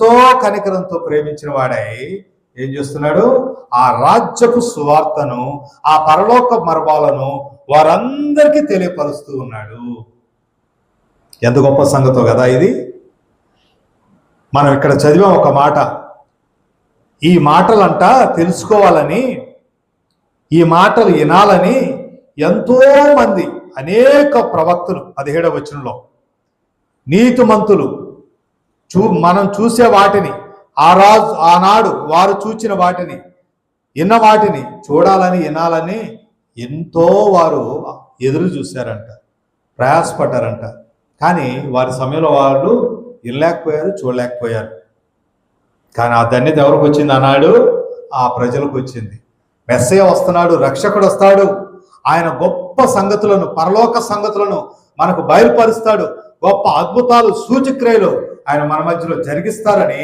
ఎంతో కనికరంతో ప్రేమించిన వాడై ఏం చేస్తున్నాడు? ఆ రాజ్యపు సువార్తను, ఆ పరలోక మర్మాలను వారందరికీ తెలియపరుస్తూ ఉన్నాడు. ఎంత గొప్ప సంగతో కదా ఇది. మనం ఇక్కడ చదివాం ఒక మాట. ఈ మాటలంట తెలుసుకోవాలని, ఈ మాటలు వినాలని ఎంతో మంది అనేక ప్రవక్తలు 17వ వచనంలో నీతిమంతులు మనం చూసే వాటిని, ఆనాడు వారు చూచిన వాటిని, విన్న వాటిని చూడాలని వినాలని ఎంతో వారు ఎదురు చూశారంట, ప్రయాసపడ్డారంట. కానీ వారి సమయంలో వాళ్ళు వినలేకపోయారు, చూడలేకపోయారు. కానీ ఆ ధన్యత ఎవరికి వచ్చింది? అన్నాడు ఆ ప్రజలకు వచ్చింది. మెస్సయ్య వస్తున్నాడు, రక్షకుడు వస్తాడు. ఆయన గొప్ప సంగతులను, పరలోక సంగతులను మనకు బయలుపరుస్తాడు. గొప్ప అద్భుతాలు, సూచక్రియలు ఆయన మన మధ్యలో జరిగిస్తారని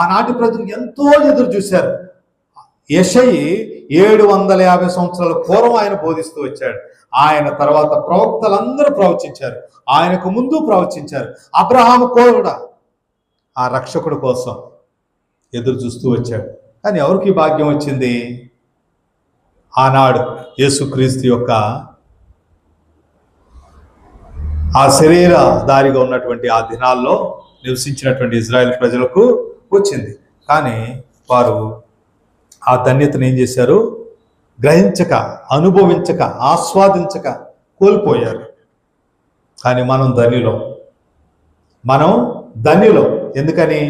ఆనాటి ప్రజలు ఎంతో ఎదురు చూశారు. యెషయి 750 సంవత్సరాల పూర్వం ఆయన బోధిస్తూ వచ్చాడు. ఆయన తర్వాత ప్రవక్తలందరూ ప్రవచించారు, ఆయనకు ముందు ప్రవచించారు. అబ్రహాము కూడా ఆ రక్షకుడు కోసం ఎదురు చూస్తూ వచ్చాడు. కానీ ఎవరికి భాగ్యం వచ్చింది? ఆనాడు యేసుక్రీస్తు యొక్క ఆ శరీరధారిగా ఉన్నటువంటి ఆ దినాల్లో నివసించినటువంటి ఇజ్రాయెల్ ప్రజలకు వచ్చింది. కానీ వారు ఆ ధన్యతను ఏం చేశారు? గ్రహించక, అనుభవించక, ఆస్వాదించక కోల్పోయారు. కానీ మనం ధన్యులం. ఎందుకని?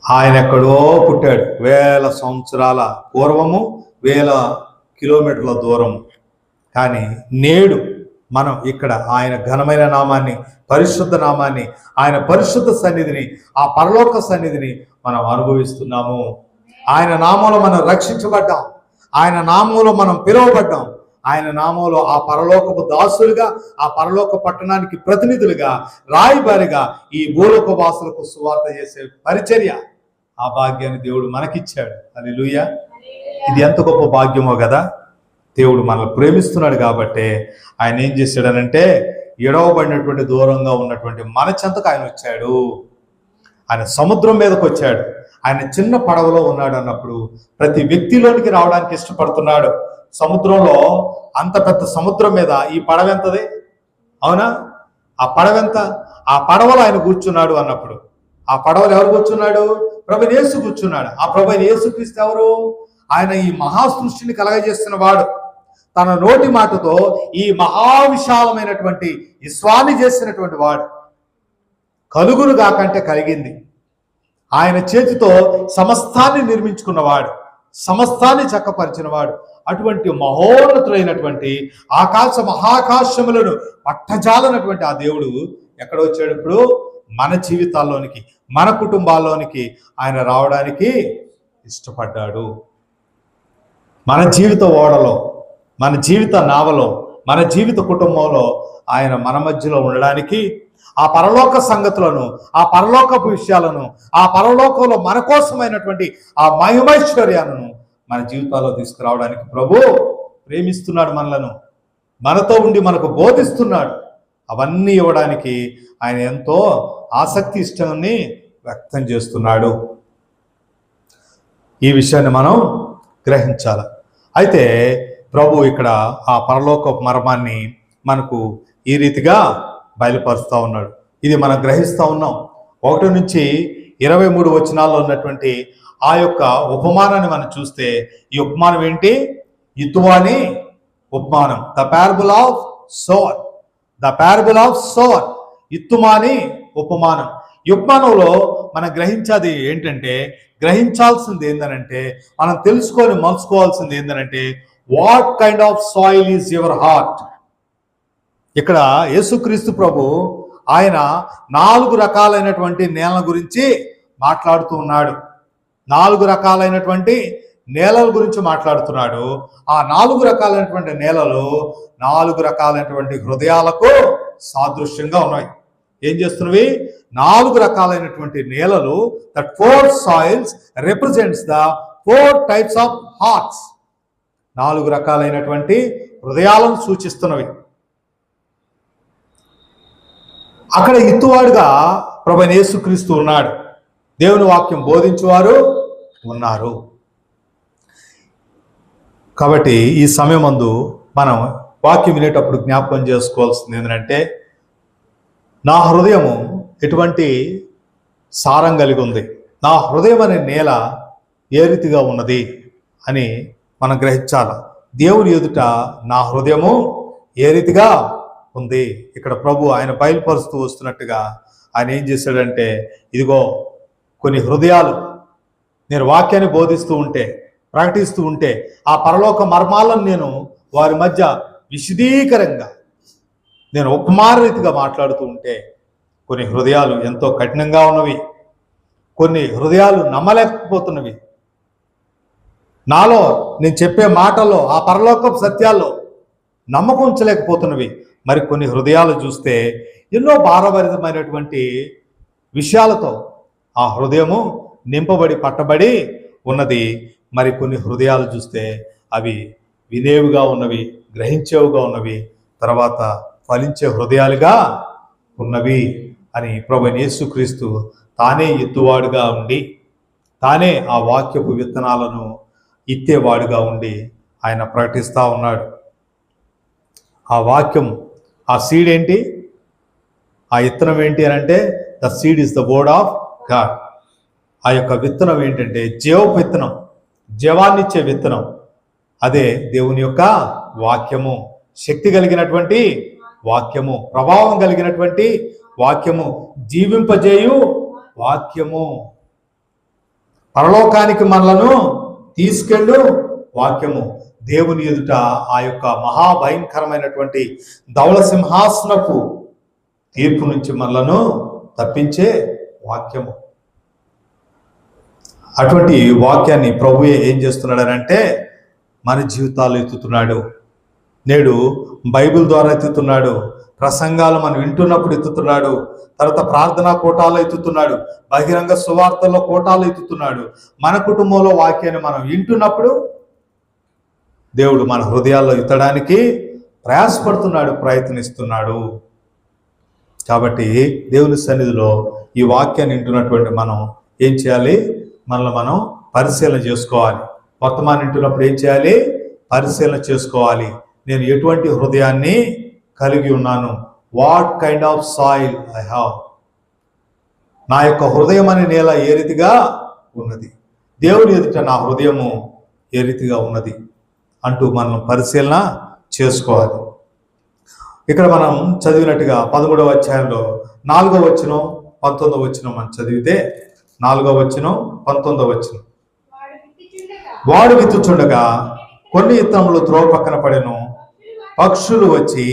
ఆయన ఎక్కడో పుట్టాడు, 1000 సంవత్సరాల పూర్వము, 1000 కిలోమీటర్ల దూరం. కానీ నేడు మనం ఇక్కడ ఆయన ఘనమైన నామాన్ని, పరిశుద్ధ నామాన్ని, ఆయన పరిశుద్ధ సన్నిధిని, ఆ పరలోక సన్నిధిని మనం అనుభవిస్తున్నాము. ఆయన నామంలో మనం రక్షించబడ్డాం, ఆయన నామంలో మనం పిలువబడ్డాం, ఆయన నామంలో ఆ పరలోకపు దాసులుగా, ఆ పరలోక పట్టణానికి ప్రతినిధులుగా, రాయబారిగా ఈ భూలోక వాసులకు సువార్త చేసే పరిచర్య, ఆ భాగ్యాన్ని దేవుడు మనకిచ్చాడు. హల్లెలూయా. ఇది ఎంత గొప్ప భాగ్యమో కదా. దేవుడు మనల్ని ప్రేమిస్తున్నాడు కాబట్టే ఆయన ఏం చేశాడనంటే, ఎడవబడినటువంటి దూరంగా ఉన్నటువంటి మన చెంతకు ఆయన వచ్చాడు. ఆయన సముద్రం మీదకి వచ్చాడు. ఆయన చిన్న పడవలో ఉన్నాడు అన్నప్పుడు ప్రతి వ్యక్తిలోనికి రావడానికి ఇష్టపడుతున్నాడు. సముద్రంలో, అంత పెద్ద సముద్రం మీద ఈ పడవ ఎంతది? అవునా? ఆ పడవెంత? ఆ పడవలో ఆయన కూర్చున్నాడు అన్నప్పుడు, ఆ పడవలో ఎవరు కూర్చున్నాడు? ప్రభువైన యేసు కూర్చున్నాడు. ఆ ప్రభువైన యేసుక్రీస్తు ఎవరు? ఆయన ఈ మహా సృష్టిని కలగజేస్తున్న వాడు. తన నోటి మాటతో ఈ మహావిశాలమైనటువంటి విశ్వాన్ని చేసినటువంటి వాడు. కలుగును గాకంటే కలిగింది. ఆయన చేతితో సమస్తాన్ని నిర్మించుకున్నవాడు, సమస్తాన్ని చక్కపరిచినవాడు. అటువంటి మహోన్నతులైనటువంటి ఆకాశ మహాకాశములను పట్టజాలనటువంటి ఆ దేవుడు ఎక్కడ వచ్చాడు? ఇప్పుడు మన జీవితాల్లోనికి, మన కుటుంబాల్లోనికి ఆయన రావడానికి ఇష్టపడ్డాడు. మన జీవిత ఓడలో, మన జీవిత నావలో, మన జీవిత కుటుంబంలో ఆయన మన మధ్యలో ఉండడానికి, ఆ పరలోక సంగతులను, ఆ పరలోకపు విషయాలను, ఆ పరలోకంలో మన కోసమైనటువంటి ఆ మహిమైశ్వర్యాలను మన జీవితాల్లో తీసుకురావడానికి ప్రభు ప్రేమిస్తున్నాడు. మనతో ఉండి మనకు బోధిస్తున్నాడు. అవన్నీ ఇవ్వడానికి ఆయన ఎంతో ఆసక్తి, ఇష్టాన్ని వ్యక్తం చేస్తున్నాడు. ఈ విషయాన్ని మనం గ్రహించాలి. అయితే ప్రభు ఇక్కడ ఆ పరలోక మర్మాన్ని మనకు ఈ రీతిగా బయలుపరుస్తూ ఉన్నాడు. ఇది మనం గ్రహిస్తూ ఉన్నాం. 1 నుంచి 23 వచనాల్లో ఉన్నటువంటి ఆ యొక్క ఉపమానాన్ని మనం చూస్తే, ఈ ఉపమానం ఏంటి? ఇతువాని ఉపమానం. The parable of sower. ఇత్తుమాని ఉపమానం. ఈ ఉపమానంలో మనం గ్రహించేది ఏంటంటే, గ్రహించాల్సింది ఏంటంటే, మనం తెలుసుకొని మలుచుకోవాల్సింది ఏంటంటే, what kind of soil is your heart. ఇక్కడ యేసుక్రీస్తు ప్రభు ఆయన 4 రకాలైనటువంటి నేలల గురించి మాట్లాడుతూ ఉన్నాడు. 4 రకాలైనటువంటి నేలల గురించి మాట్లాడుతున్నాడు. ఆ 4 రకాలైనటువంటి నేలలు 4 రకాలైనటువంటి హృదయాలకు సాదృశ్యంగా ఉన్నాయి. ఏం చేస్తున్నవి? 4 రకాలైనటువంటి నేలలు. That 4 soils represents the 4 types of hearts. 4 రకాలైనటువంటి హృదయాలను సూచిస్తున్నవి. అక్కడ ఇత్తువాడుగా ప్రభువైన యేసుక్రీస్తు ఉన్నాడు. దేవుని వాక్యం బోధించువారు ఉన్నారు. కాబట్టి ఈ సమయమందు మనం వాక్యం వినేటప్పుడు జ్ఞాపకం చేసుకోవాల్సింది ఏంటంటే, నా హృదయము ఎటువంటి సారం కలిగి ఉంది, నా హృదయం అనే నేల ఏ రీతిగా ఉన్నది అని మనం గ్రహించాలి. దేవుని ఎదుట నా హృదయము ఏ రీతిగా ఉంది. ఇక్కడ ప్రభు ఆయన బయలుపరుస్తూ వస్తున్నట్టుగా ఆయన ఏం చేశాడంటే, ఇదిగో కొన్ని హృదయాలు నేను వాక్యాన్ని బోధిస్తూ ఉంటే, ప్రకటిస్తూ ఉంటే, ఆ పరలోక మర్మాలను నేను వారి మధ్య విశదీకరంగా నేను ఉపమాన రీతిగా మాట్లాడుతూ ఉంటే, కొన్ని హృదయాలు ఎంతో కఠినంగా ఉన్నవి, కొన్ని హృదయాలు నమ్మలేకపోతున్నవి, నాలో నేను చెప్పే మాటల్లో ఆ పరలోకపు సత్యాల్లో నమ్మకం ఉంచలేకపోతున్నవి. మరి కొన్ని హృదయాలు చూస్తే ఎన్నో భారభరితమైనటువంటి విషయాలతో ఆ హృదయము నింపబడి పట్టబడి ఉన్నది. మరి కొన్ని హృదయాలు చూస్తే అవి వినేవిగా ఉన్నవి, గ్రహించేవిగా ఉన్నవి, తర్వాత ఫలించే హృదయాలుగా ఉన్నవి అని ప్రభువైన యేసుక్రీస్తు తానే ఎత్తువాడుగా ఉండి, తానే ఆ వాక్యపు విత్తనాలను ఇత్తేవాడుగా ఉండి ఆయన ప్రకటిస్తూ ఉన్నాడు. ఆ వాక్యం, ఆ సీడ్ ఏంటి, ఆ విత్తనం ఏంటి అని అంటే, the seed is the word of God. ఆ యొక్క విత్తనం ఏంటంటే జీవపు విత్తనం, జీవాన్నిచ్చే విత్తనం. అదే దేవుని యొక్క వాక్యము, శక్తి కలిగినటువంటి వాక్యము, ప్రభావం కలిగినటువంటి వాక్యము, జీవింపజేయు వాక్యము, పరలోకానికి మనలను తీసుకెళ్ళు వాక్యము, దేవుని ఎదుట ఆ యొక్క మహాభయంకరమైనటువంటి ధవళ సింహాసనపు తీర్పు నుంచి మనలను తప్పించే వాక్యము. అటువంటి వాక్యాన్ని ప్రభువే ఏం చేస్తున్నాడనంటే మన జీవితాల్లో ఎత్తుతున్నాడు. నేడు బైబిల్ ద్వారా ఎత్తుతున్నాడు, ప్రసంగాలు మనం వింటున్నప్పుడు ఎత్తుతున్నాడు, తర్వాత ప్రార్థనా కోటాల్లో ఎత్తుతున్నాడు, బహిరంగ సువార్తల్లో కోటాల్లో ఎత్తుతున్నాడు. మన కుటుంబంలో వాక్యాన్ని మనం వింటున్నప్పుడు దేవుడు మన హృదయాల్లో ఎత్తడానికి ప్రయాసపడుతున్నాడు, ప్రయత్నిస్తున్నాడు. కాబట్టి దేవుని సన్నిధిలో ఈ వాక్యాన్ని వింటున్నటువంటి మనం ఏం చేయాలి? మనల్ని మనం పరిశీలన చేసుకోవాలి. వర్తమానం వింటున్నప్పుడు ఏం చేయాలి? పరిశీలన చేసుకోవాలి. నేను ఎటువంటి హృదయాన్ని కలిగి ఉన్నాను? What kind of soil I have? నా యొక్క హృదయం అనే నేల ఏ రీతిగా ఉన్నది, దేవుని ఎదుట నా హృదయము ఏ రీతిగా ఉన్నది అంటూ మనం పరిశీలన చేసుకోవాలి. ఇక్కడ మనం చదివినట్టుగా 11వ అధ్యాయంలో 4వ వచనం 19వ వచనం మనం చదివితే, 4వ వచనం 19వ వచనం, వాడు విత్తుచుండగా కొన్ని విత్తనములు త్రోవ పక్కన పడెను, పక్షులు వచ్చి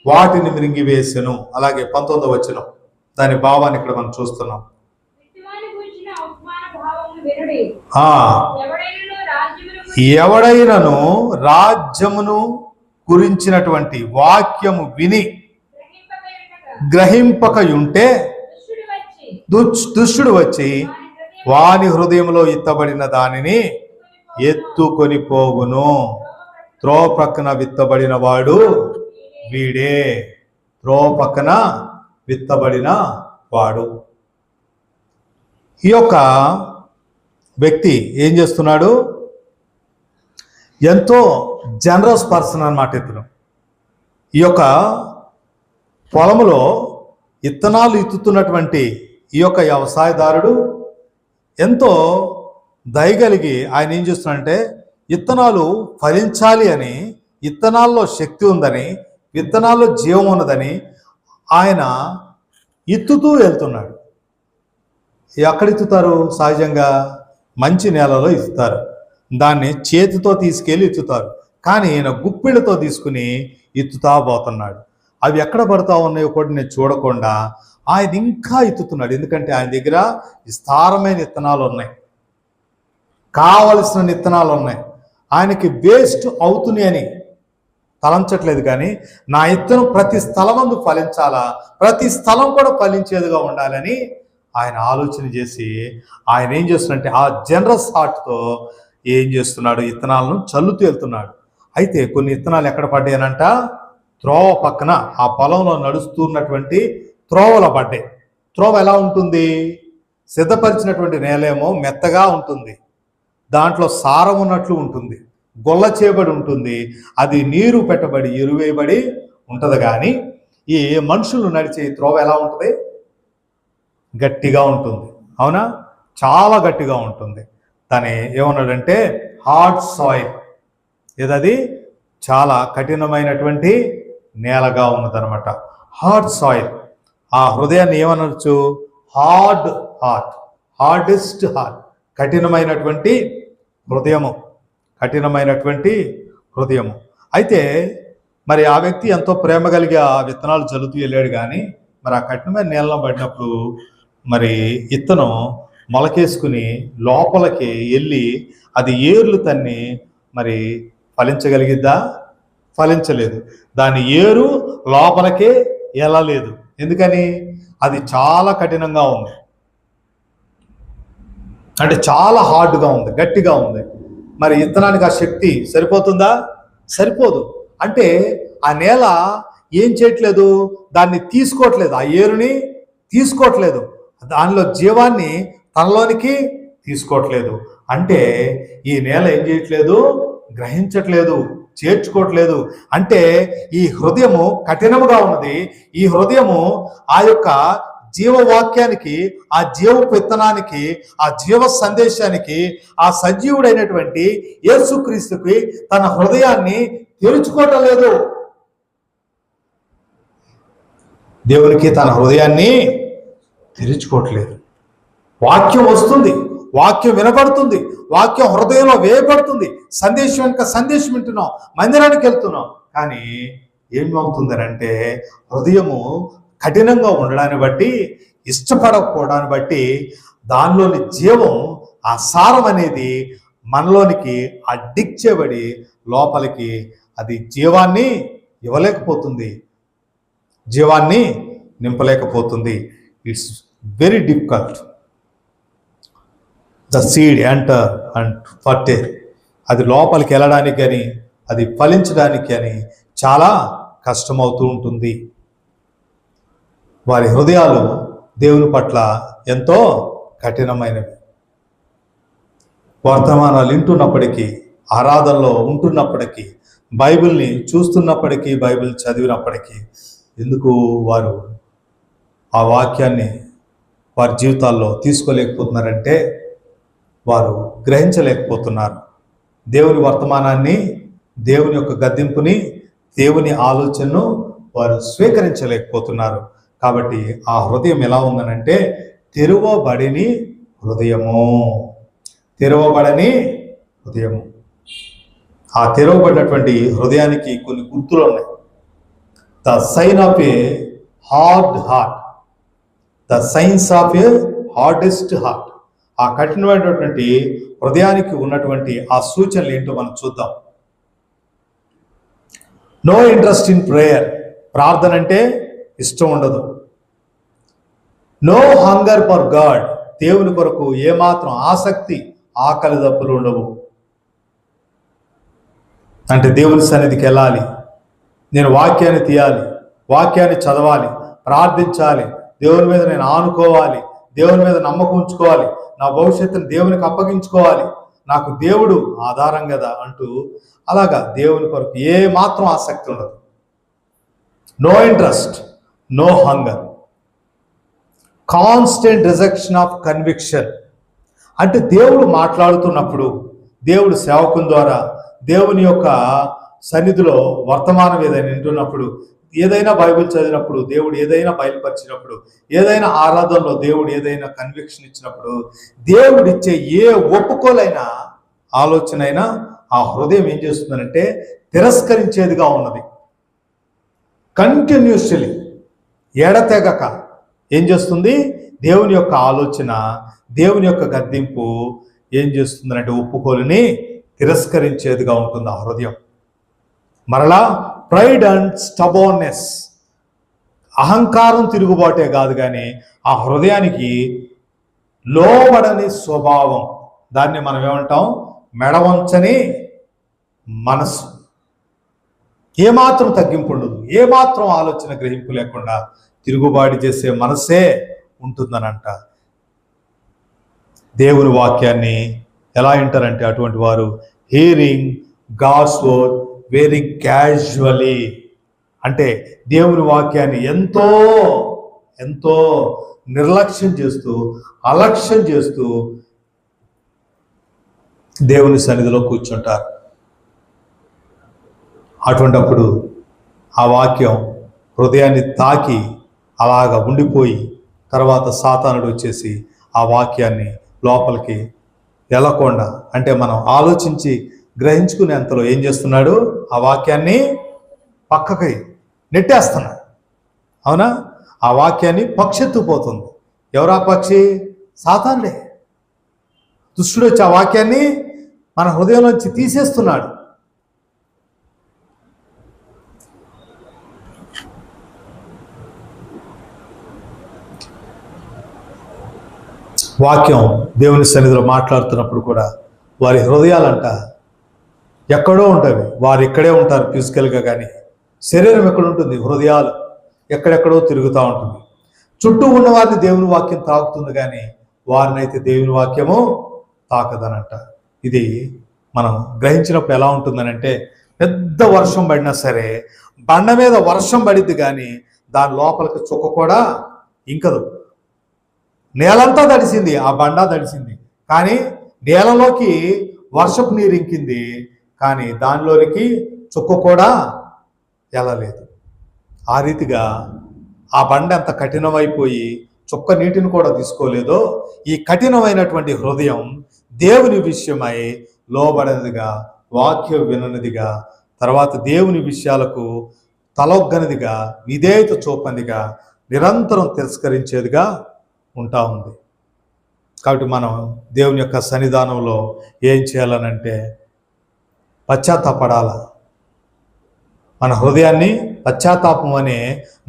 వాటిని మృంగివేసెను. అలాగే 19వ వచనం, దాని భావాన్ని ఇక్కడ మనం చూస్తున్నాం. ఎవడైనను రాజ్యమును గురించినటువంటి వాక్యము విని గ్రహింపకయుంటే దుష్టుడు వచ్చి వాని హృదయంలో ఎత్తబడిన దానిని ఎత్తుకొని పోవును. త్రోవ పక్కన విత్తబడిన వాడు వీడే, త్రోవ పక్కన విత్తబడిన వాడు. ఈ యొక్క వ్యక్తి ఏం చేస్తున్నాడు? ఎంతో జనరస్ పర్సన్ అన్నమాట ఇతను. ఈ యొక్క పొలములో విత్తనాలు ఇత్తుతున్నటువంటి ఈ యొక్క వ్యవసాయదారుడు ఎంతో దయగలిగి ఆయన ఏం చేస్తున్నాడంటే, విత్తనాలు ఫలించాలి అని, విత్తనాల్లో శక్తి ఉందని, విత్తనాల్లో జీవం ఉన్నదని ఆయన ఇత్తుతూ వెళ్తున్నాడు. ఎక్కడ ఇత్తుతారు? సహజంగా మంచి నేలలో ఇత్తుతారు, దాన్ని చేతితో తీసుకెళ్ళి ఇత్తుతారు. కానీ ఈయన గుప్పిళ్ళతో తీసుకుని ఇత్తుతా పోతున్నాడు. అవి ఎక్కడ పడతా ఉన్నాయో కూడా నేను చూడకుండా ఆయన ఇంకా ఎత్తుతున్నాడు. ఎందుకంటే ఆయన దగ్గర విస్తారమైన విత్తనాలు ఉన్నాయి, కావలసిన విత్తనాలు ఉన్నాయి. ఆయనకి వేస్ట్ అవుతున్నాయి అని తలంచట్లేదు. కానీ నా విత్తనం ప్రతి స్థలమందు ఫలించాలా, ప్రతి స్థలం కూడా ఫలించేదిగా ఉండాలని ఆయన ఆలోచన చేసి ఆయన ఏం చేస్తున్నాడంటే ఆ జనరస్ హార్ట్తో ఏం చేస్తున్నాడు? విత్తనాలను చల్లుతూ వెళ్తున్నాడు. అయితే కొన్ని విత్తనాలు ఎక్కడ పడ్డాయనంట? త్రోవ పక్కన, ఆ పొలంలో నడుస్తున్నటువంటి త్రోవల పడ్డాయి. త్రోవ ఎలా ఉంటుంది? సిద్ధపరిచినటువంటి నేలేమో మెత్తగా ఉంటుంది, దాంట్లో సారం ఉన్నట్లు ఉంటుంది, గొల్ల చేయబడి ఉంటుంది, అది నీరు పెట్టబడి ఎరువేయబడి ఉంటుంది. కానీ ఈ మనుషులు నడిచే త్రోవ ఎలా ఉంటుంది? గట్టిగా ఉంటుంది. అవునా? చాలా గట్టిగా ఉంటుంది. దాన్ని ఏమన్నాడంటే హార్డ్ సాయిల్. ఏదది? చాలా కఠినమైనటువంటి నేలగా ఉన్నదనమాట. Hard soil. ఆ హృదయాన్ని ఏమనొచ్చు? హార్డ్ హార్ట్, హార్డెస్ట్ హార్ట్, కఠినమైనటువంటి హృదయము, కఠినమైనటువంటి హృదయము. అయితే మరి ఆ వ్యక్తి ఎంతో ప్రేమ కలిగి ఆ విత్తనాలు చల్లుతూ వెళ్ళాడు. కానీ మరి ఆ కఠినమైన నేలలో పడినప్పుడు మరి ఇత్తనం మొలకేసుకుని లోపలికి వెళ్ళి అది ఏర్లు తన్ని మరి ఫలించగలిగిద్దా? ఫలించలేదు. దాని ఏరు లోపలికే వెళ్ళలేదు. ఎందుకని? అది చాలా కఠినంగా ఉంది, అంటే చాలా హార్డ్గా ఉంది, గట్టిగా ఉంది. మరి ఇత్తనానికి ఆ శక్తి సరిపోతుందా? సరిపోదు. అంటే ఆ నేల ఏం చేయట్లేదు? దాన్ని తీసుకోవట్లేదు, ఆ ఏరుని తీసుకోవట్లేదు, దానిలో జీవాన్ని తనలోనికి తీసుకోవట్లేదు. అంటే ఈ నేల ఏం చేయట్లేదు? గ్రహించట్లేదు, చేర్చుకోవట్లేదు. అంటే ఈ హృదయము కఠినముగా ఉన్నది. ఈ హృదయము ఆ యొక్క జీవవాక్యానికి, ఆ జీవ విత్తనానికి, ఆ జీవ సందేశానికి, ఆ సజీవుడైనటువంటి యేసుక్రీస్తుకి తన హృదయాన్ని తెరుచుకోవటం లేదు. దేవునికి తన హృదయాన్ని తెరుచుకోవట్లేదు. వాక్యం వస్తుంది, వాక్యం వినపడుతుంది, వాక్యం హృదయంలో వేయబడుతుంది, సందేశం వెనుక సందేశం వింటున్నాం, మందిరానికి వెళ్తున్నాం. కానీ ఏమవుతుందనంటే హృదయము కఠినంగా ఉండడాన్ని బట్టి, ఇష్టపడకపోవడాన్ని బట్టి దానిలోని జీవం, ఆ సారం అనేది మనలోనికి అడ్డిక్చేబడి లోపలికి అది జీవాన్ని ఇవ్వలేకపోతుంది, జీవాన్ని నింపలేకపోతుంది. It's very difficult the seed enter and fertile. అది లోపలికి వెళ్ళడానికి కానీ, అది ఫలించడానికి కానీ చాలా కష్టమవుతూ ఉంటుంది. వారి హృదయాలు దేవుని పట్ల ఎంతో కఠినమైనవి. వర్తమానాలు వింటున్నప్పటికీ, ఆరాధనలో ఉంటున్నప్పటికీ, బైబిల్ని చూస్తున్నప్పటికీ, బైబిల్ చదివినప్పటికీ ఎందుకు వారు ఆ వాక్యాన్ని వారి జీవితాల్లో తీసుకోలేకపోతున్నారంటే వారు గ్రహించలేకపోతున్నారు. దేవుని వర్తమానాన్ని, దేవుని యొక్క గద్దింపుని, దేవుని ఆలోచనను వారు స్వీకరించలేకపోతున్నారు. కాబట్టి ఆ హృదయం ఎలా ఉందనంటే తెరవబడని హృదయము, తెరవబడని హృదయము. ఆ తెరవబడినటువంటి హృదయానికి కొన్ని గుర్తులు ఉన్నాయి. The sign of a hard heart, the signs of a hardest heart. ఆ కఠినమైనటువంటి హృదయానికి ఉన్నటువంటి ఆ సూచనలు ఏంటో మనం చూద్దాం. No interest in prayer. ప్రార్థన అంటే ఇష్టం ఉండదు. No hunger for God. దేవుని కొరకు ఏమాత్రం ఆసక్తి, ఆకలి దప్పులు ఉండవు. అంటే దేవుని సన్నిధికి వెళ్ళాలి, నేను వాక్యాన్ని తీయాలి, వాక్యాన్ని చదవాలి, ప్రార్థించాలి, దేవుని మీద నేను ఆనుకోవాలి, దేవుని మీద నమ్మకం ఉంచుకోవాలి, నా భవిష్యత్తును దేవునికి అప్పగించుకోవాలి, నాకు దేవుడు ఆధారం కదా అంటూ అలాగా దేవుని కొరకు ఏ మాత్రం ఆసక్తి ఉండదు. No interest, no hunger. Constant rejection of conviction. అంటే దేవుడు మాట్లాడుతున్నప్పుడు, దేవుడు సేవకుని ద్వారా, దేవుని యొక్క సన్నిధిలో వర్తమానం ఏదైనా వింటున్నప్పుడు, ఏదైనా బైబిల్ చదివినప్పుడు, దేవుడు ఏదైనా బయలుపరిచినప్పుడు, ఏదైనా ఆరాధనలో దేవుడు ఏదైనా కన్విక్షన్ ఇచ్చినప్పుడు, దేవుడిచ్చే ఏ ఒప్పుకోలైన ఆలోచన అయినా ఆ హృదయం ఏం చేస్తుందంటే తిరస్కరించేదిగా ఉన్నది. కంటిన్యూస్లీ ఎడతెగక ఏం చేస్తుంది? దేవుని యొక్క ఆలోచన, దేవుని యొక్క గద్దింపు ఏం చేస్తుందంటే ఒప్పుకోలుని తిరస్కరించేదిగా ఉంటుంది ఆ హృదయం. మరలా ప్రైడ్ అండ్ స్టబోర్నెస్, అహంకారం తిరుగుబాటే కాదు, కానీ ఆ హృదయానికి లోబడని స్వభావం. దాన్ని మనం ఏమంటాం? మెడవంచని మనసు. ఏమాత్రం తగ్గింపు ఉండదు, ఏమాత్రం ఆలోచన గ్రహింపు లేకుండా తిరుగుబాటు చేసే మనసే ఉంటుందనంట. దేవుని వాక్యాన్ని ఎలా వింటారంటే అటువంటి వారు hearing God's word very casually, అంటే దేవుని వాక్యాన్ని ఎంతో ఎంతో నిర్లక్ష్యం చేస్తూ అలక్ష్యం చేస్తూ దేవుని సన్నిధిలో కూర్చుంటారు. అటువంటప్పుడు ఆ వాక్యం హృదయాన్ని తాకి అలాగా ఉండిపోయి తర్వాత సాతానుడు వచ్చేసి ఆ వాక్యాన్ని లోపలికి వెళ్ళకుండా, అంటే మనం ఆలోచించి గ్రహించుకునేంతలో ఏం చేస్తున్నాడు, ఆ వాక్యాన్ని పక్కకి నెట్టేస్తున్నాడు. అవునా? ఆ వాక్యాన్ని పక్షెత్తుపోతుంది. ఎవరా పక్షి? సాతానుడే. దుష్టుడు వచ్చి ఆ వాక్యాన్ని మన హృదయంలోంచి తీసేస్తున్నాడు. వాక్యం దేవుని సన్నిధిలో మాట్లాడుతున్నప్పుడు కూడా వారి హృదయాలంట ఎక్కడో ఉంటాయి. వారు ఇక్కడే ఉంటారు ఫిజికల్గా, కానీ శరీరం ఎక్కడ ఉంటుంది? హృదయాలు ఎక్కడెక్కడో తిరుగుతూ ఉంటుంది. చుట్టూ ఉన్న వారిని దేవుని వాక్యం తాకుతుంది, కానీ వారినైతే దేవుని వాక్యము తాకదనంట. ఇది మనం గ్రహించినప్పుడు ఎలా ఉంటుందనంటే, పెద్ద వర్షం పడినా సరే బండ మీద వర్షం పడిద్ది, కానీ దాని లోపలికి చుక్క కూడా ఇంకదు. నేలంతా తడిసింది, ఆ బండ తడిసింది, కానీ నేలలోకి వర్షపు నీరు ఇంకింది, కానీ దానిలోనికి చుక్క కూడా వెళ్ళలేదు. ఆ రీతిగా ఆ బండ ఎంత కఠినమైపోయి చుక్క నీటిని కూడా తీసుకోలేదో, ఈ కఠినమైనటువంటి హృదయం దేవుని విషయమై లోబడనిదిగా, వాక్యం విననిదిగా, తర్వాత దేవుని విషయాలకు తలొగ్గనిదిగా, విధేయత చూపనిదిగా, నిరంతరం తిరస్కరించేదిగా ఉంటా ఉంది. కాబట్టి మనం దేవుని యొక్క సన్నిధానంలో ఏం చేయాలనంటే పశ్చాత్తాపడాల. మన హృదయాన్ని పశ్చాత్తాపం అనే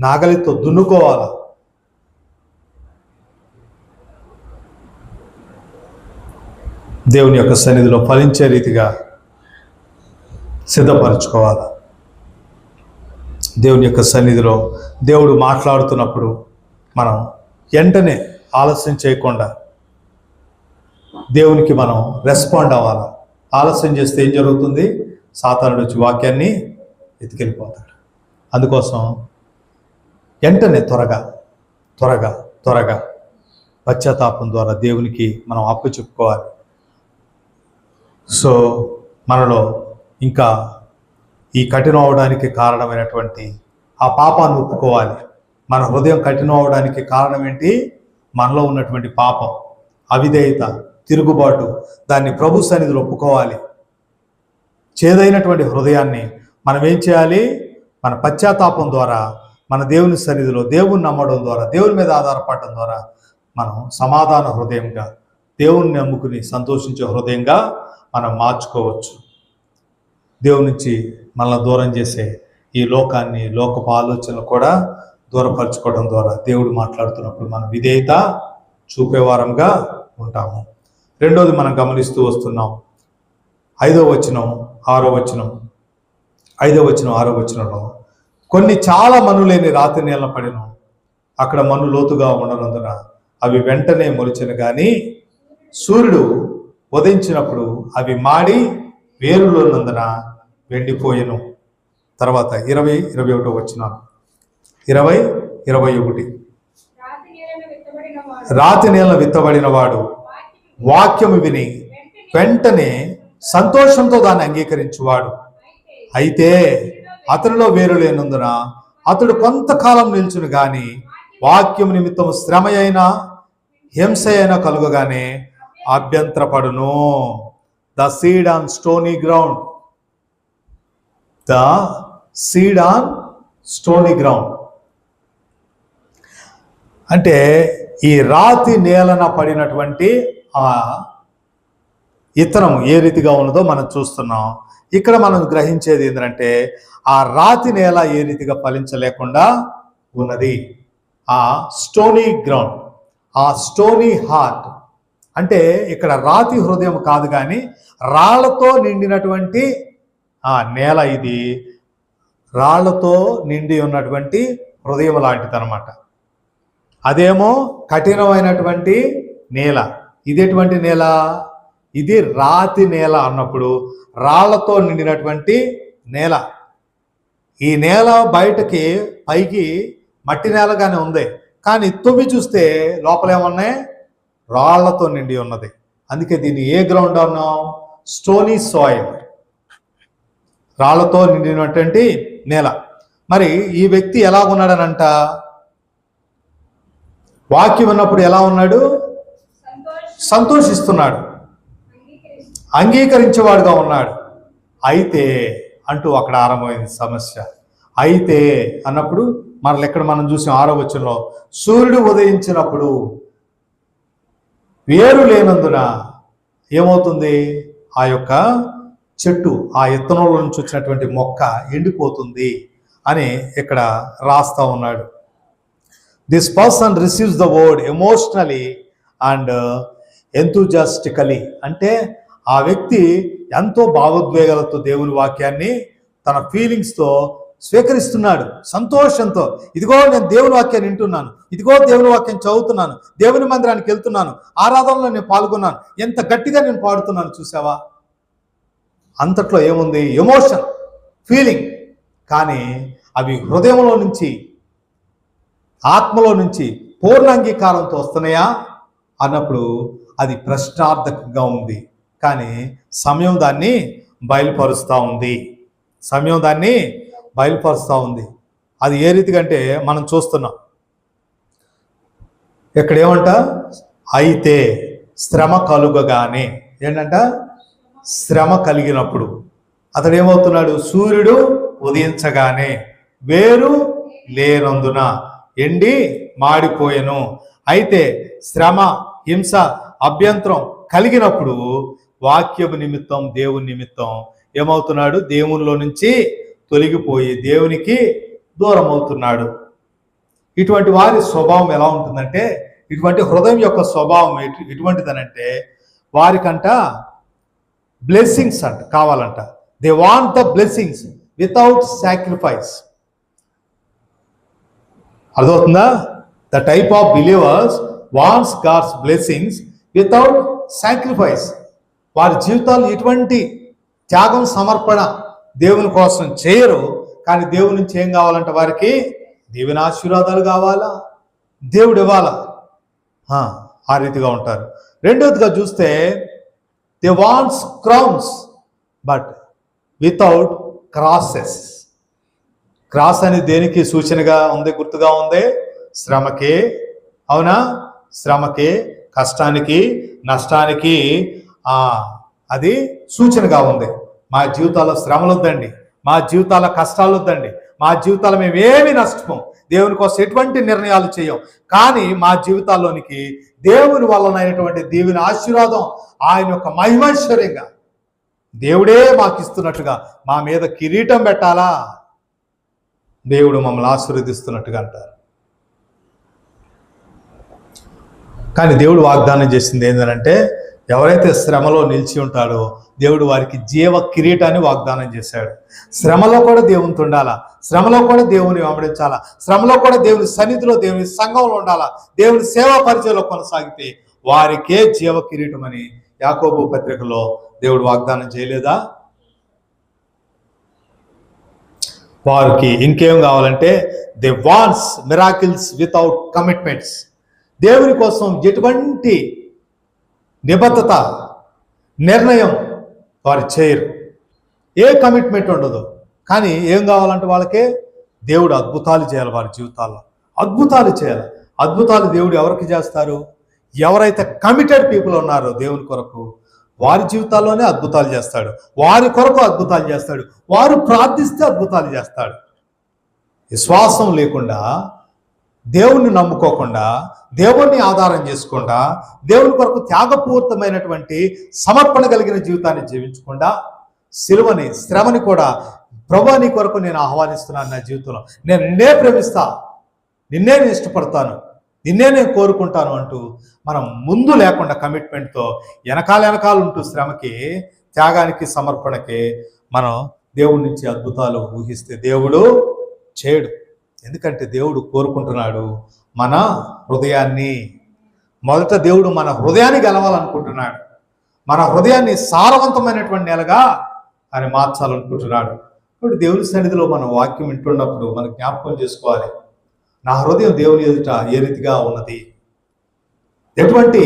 నాగలితో దున్నుకోవాల. దేవుని యొక్క సన్నిధిలో ఫలించే రీతిగా సిద్ధపరచుకోవాల. దేవుని యొక్క సన్నిధిలో దేవుడు మాట్లాడుతున్నప్పుడు మనం వెంటనే ఆలస్యం చేయకుండా దేవునికి మనం రెస్పాండ్ అవ్వాలి. ఆలస్యం చేస్తే ఏం జరుగుతుంది? సాతానుడు వచ్చి వాక్యాన్ని ఎత్తుకెళ్ళిపోతాడు. అందుకోసం వెంటనే త్వరగా త్వరగా త్వరగా పశ్చాత్తాపం ద్వారా దేవునికి మనం అప్పు చెప్పుకోవాలి. సో మనలో ఇంకా ఈ కఠినం అవడానికి కారణమైనటువంటి ఆ పాపాన్ని ఒప్పుకోవాలి. మన హృదయం కఠినం అవడానికి కారణం ఏంటి? మనలో ఉన్నటువంటి పాపం, అవిధేయత, తిరుగుబాటు. దాన్ని ప్రభు సన్నిధిలో ఒప్పుకోవాలి. చేదైనటువంటి హృదయాన్ని మనం ఏం చేయాలి? మన పశ్చాత్తాపం ద్వారా, మన దేవుని సన్నిధిలో దేవుని నమ్మడం ద్వారా, దేవుని మీద ఆధారపడడం ద్వారా మనం సమాధాన హృదయంగా, దేవుని నమ్ముకుని సంతోషించే హృదయంగా మనం మార్చుకోవచ్చు. దేవుని నుంచి మనల్ని దూరం చేసే ఈ లోకాన్ని, లోకపు ఆలోచనలు కూడా దూరపరచుకోవడం ద్వారా దేవుడు మాట్లాడుతున్నప్పుడు మనం విధేయత చూపేవారంగా ఉంటాము. రెండోది మనం గమనిస్తూ వస్తున్నాం. 5వ వచనం 6వ వచనం, 5వ వచనం 6వ వచనంలో కొన్ని చాలా మన్ను లేని రాతి నేల పడిన, అక్కడ మన్ను లోతుగా ఉండనందున అవి వెంటనే మొలిచెను, కానీ సూర్యుడు ఉదయించినప్పుడు అవి మాడి వేరులోనందున వెండిపోయెను. తర్వాత 20, 21 వచనాలు. 20, 21. రాతి నేల విత్తబడిన వాడు వాక్యము విని వెంటనే సంతోషంతో దాన్ని అంగీకరించువాడు. అయితే అతనిలో వేరు లేనందున అతడు కొంతకాలం నిల్చును, గాని వాక్యం నిమిత్తం శ్రమ అయినా హింస అయినా కలుగగానే అభ్యంతరపడును. The seed on stony ground, the seed on stony ground అంటే ఈ రాతి నేలన పడినటువంటి ఆ ఇత్తనం ఏ రీతిగా ఉన్నదో మనం చూస్తున్నాం. ఇక్కడ మనం గ్రహించేది ఏంటంటే ఆ రాతి నేల ఏ రీతిగా ఫలించలేకుండా ఉన్నది. ఆ స్టోనీ గ్రౌండ్, ఆ స్టోనీ హార్ట్ అంటే ఇక్కడ రాతి హృదయం కాదు, కానీ రాళ్లతో నిండినటువంటి ఆ నేల. ఇది రాళ్లతో నిండి ఉన్నటువంటి హృదయం లాంటిది అనమాట. అదేమో కఠినమైనటువంటి నేల. ఇది ఎటువంటి నేల? ఇది రాతి నేల అన్నప్పుడు రాళ్లతో నిండినటువంటి నేల. ఈ నేల బయటకి పైకి మట్టి నేలగానే ఉంది, కానీ తొవ్వి చూస్తే లోపల ఏమన్నాయి? రాళ్లతో నిండి ఉన్నది. అందుకే దీన్ని ఏ గ్రౌండ్ అన్నాం? స్టోనీ సాయిల్, రాళ్లతో నిండినటువంటి నేల. మరి ఈ వ్యక్తి ఎలా ఉన్నాడనంట? వాక్యం ఉన్నప్పుడు ఎలా ఉన్నాడు? సంతోషిస్తున్నాడు, అంగీకరించేవాడుగా ఉన్నాడు. అయితే అంటూ అక్కడ ఆరంభమైంది సమస్య. అయితే అన్నప్పుడు మనల్ని ఎక్కడ మనం చూసిన 6వ వచనంలో, సూర్యుడు ఉదయించినప్పుడు వేరు లేనందున ఏమవుతుంది? ఆ యొక్క చెట్టు, ఆ ఇత్తనంలో నుంచి వచ్చినటువంటి మొక్క ఎండిపోతుంది అని ఇక్కడ రాస్తా ఉన్నాడు. This person receives the word emotionally and enthusiastically. అంటే ఆ వ్యక్తి ఎంతో భావోద్వేగాలతో దేవుని వాక్యాన్ని తన ఫీలింగ్స్తో స్వీకరిస్తున్నాడు, సంతోషంతో. ఇదిగో నేను దేవుని వాక్యాన్ని వింటున్నాను, ఇదిగో దేవుని వాక్యం చదువుతున్నాను, దేవుని మందిరానికి వెళ్తున్నాను, ఆరాధనలో నేను పాల్గొన్నాను, ఎంత గట్టిగా నేను పాడుతున్నాను చూసావా. అంతట్లో ఏముంది? Emotion, feeling. కానీ అవి హృదయంలో నుంచి, ఆత్మలో నుంచి పూర్ణ అంగీకారంతో వస్తున్నాయా అన్నప్పుడు అది ప్రశ్నార్థకంగా ఉంది. కానీ సమయం దాన్ని బయలుపరుస్తూ ఉంది. సమయం దాన్ని బయలుపరుస్తూ ఉంది. అది ఏ రీతిగా అంటే మనం చూస్తున్నాం. ఇక్కడ ఏమంట? అయితే శ్రమ కలుగగానే, ఏంటంట? శ్రమ కలిగినప్పుడు అతడు ఏమవుతున్నాడు? సూర్యుడు ఉదయించగానే వేరు లేనందున ఎండి మాడిపోయెను. అయితే శ్రమ, హింస, అభ్యంతరం కలిగినప్పుడు వాక్యము నిమిత్తం, దేవుని నిమిత్తం ఏమవుతున్నాడు? దేవునిలో నుంచి తొలగిపోయి దేవునికి దూరం అవుతున్నాడు. ఇటువంటి వారి స్వభావం ఎలా ఉంటుందంటే, ఇటువంటి హృదయం యొక్క స్వభావం ఎటువంటిదనంటే, వారికంట బ్లెస్సింగ్స్ అంట కావాలంట. They want the blessings without sacrifice. అర్థమవుతుందా? The type of believers wants God's blessings without sacrifice. వారి జీవితాలు ఎటువంటి త్యాగం, సమర్పణ దేవుని కోసం చేయరు. కానీ దేవుని నుంచి ఏం కావాలంటే వారికి దేవుని ఆశీర్వాదాలు కావాలా, దేవుడు ఇవ్వాలా. ఆ రీతిగా ఉంటారు. రెండవదిగా చూస్తే they wants crowns but without crosses. Cross అని దేనికి సూచనగా ఉంది? గుర్తుగా ఉంది? శ్రమకి. అవునా? శ్రమకి, కష్టానికి, నష్టానికి అది సూచనగా ఉంది. మా జీవితాల్లో శ్రమలు వద్దండి, మా జీవితాల కష్టాలు వద్దండి, మా జీవితాలు మేమేమి నష్టపోం, దేవుని కోసం ఎటువంటి నిర్ణయాలు చేయం. కానీ మా జీవితాల్లోనికి దేవుని వల్లనైనటువంటి దేవుని ఆశీర్వాదం, ఆయన యొక్క మహిమైశ్వర్యంగా దేవుడే మాకు ఇస్తున్నట్టుగా మా మీద కిరీటం పెట్టాలా, దేవుడు మమ్మల్ని ఆశీర్వదిస్తున్నట్టుగా అంటారు. కానీ దేవుడు వాగ్దానం చేసింది ఏంటంటే, ఎవరైతే శ్రమలో నిలిచి ఉంటాడో దేవుడు వారికి జీవ కిరీటాన్ని వాగ్దానం చేశాడు. శ్రమలో కూడా దేవునితో ఉండాలా, శ్రమలో కూడా దేవుని వెంబడించాలా, శ్రమలో కూడా దేవుని సన్నిధిలో, దేవుని సంఘంలో ఉండాలా, దేవుని సేవా పరిచయంలో కొనసాగితే వారికే జీవ కిరీటం అని యాకోబు పత్రికలో దేవుడు వాగ్దానం చేయలేదా? వారికి ఇంకేం కావాలంటే they wants miracles without commitments. దేవుని కోసం ఎటువంటి నిబద్ధత, నిర్ణయం వారు చేయరు, ఏ కమిట్మెంట్ ఉండదు. కానీ ఏం కావాలంటే వాళ్ళకే దేవుడు అద్భుతాలు చేయాలి, వారి జీవితాల్లో అద్భుతాలు చేయాలి. అద్భుతాలు దేవుడు ఎవరికి చేస్తారు? ఎవరైతే కమిటెడ్ పీపుల్ ఉన్నారో దేవుని కొరకు, వారి జీవితాల్లోనే అద్భుతాలు చేస్తాడు, వారి కొరకు అద్భుతాలు చేస్తాడు, వారు ప్రార్థిస్తే అద్భుతాలు చేస్తాడు. విశ్వాసం లేకుండా, దేవుణ్ణి నమ్ముకోకుండా, దేవుణ్ణి ఆధారం చేసుకుండా, దేవుని కొరకు త్యాగపూర్తమైనటువంటి సమర్పణ కలిగిన జీవితాన్ని జీవించకుండా, సిలువని, శ్రమని కూడా ప్రభువా నీ కొరకు నేను ఆహ్వానిస్తున్నాను, నా జీవితంలో నేను నిన్నే ప్రేమిస్తా, నిన్నే నేను ఇష్టపడతాను, నిన్నే నేను కోరుకుంటాను అంటూ మనం ముందు లేకుండా కమిట్మెంట్తో వెనకాల ఉంటూ శ్రమకి, త్యాగానికి, సమర్పణకి మనం దేవుడి నుంచి అద్భుతాలు ఊహిస్తే దేవుడు చేయడు. ఎందుకంటే దేవుడు కోరుకుంటున్నాడు మన హృదయాన్ని. మొదట దేవుడు మన హృదయాన్ని గెలవాలనుకుంటున్నాడు. మన హృదయాన్ని సారవంతమైనటువంటి నెలగా ఆయన మార్చాలనుకుంటున్నాడు. ఇప్పుడు దేవుని సన్నిధిలో మన వాక్యం వింటున్నప్పుడు మనం జ్ఞాపకం చేసుకోవాలి, నా హృదయం దేవుని ఎదుట ఏ రీతిగా ఉన్నది, ఎటువంటి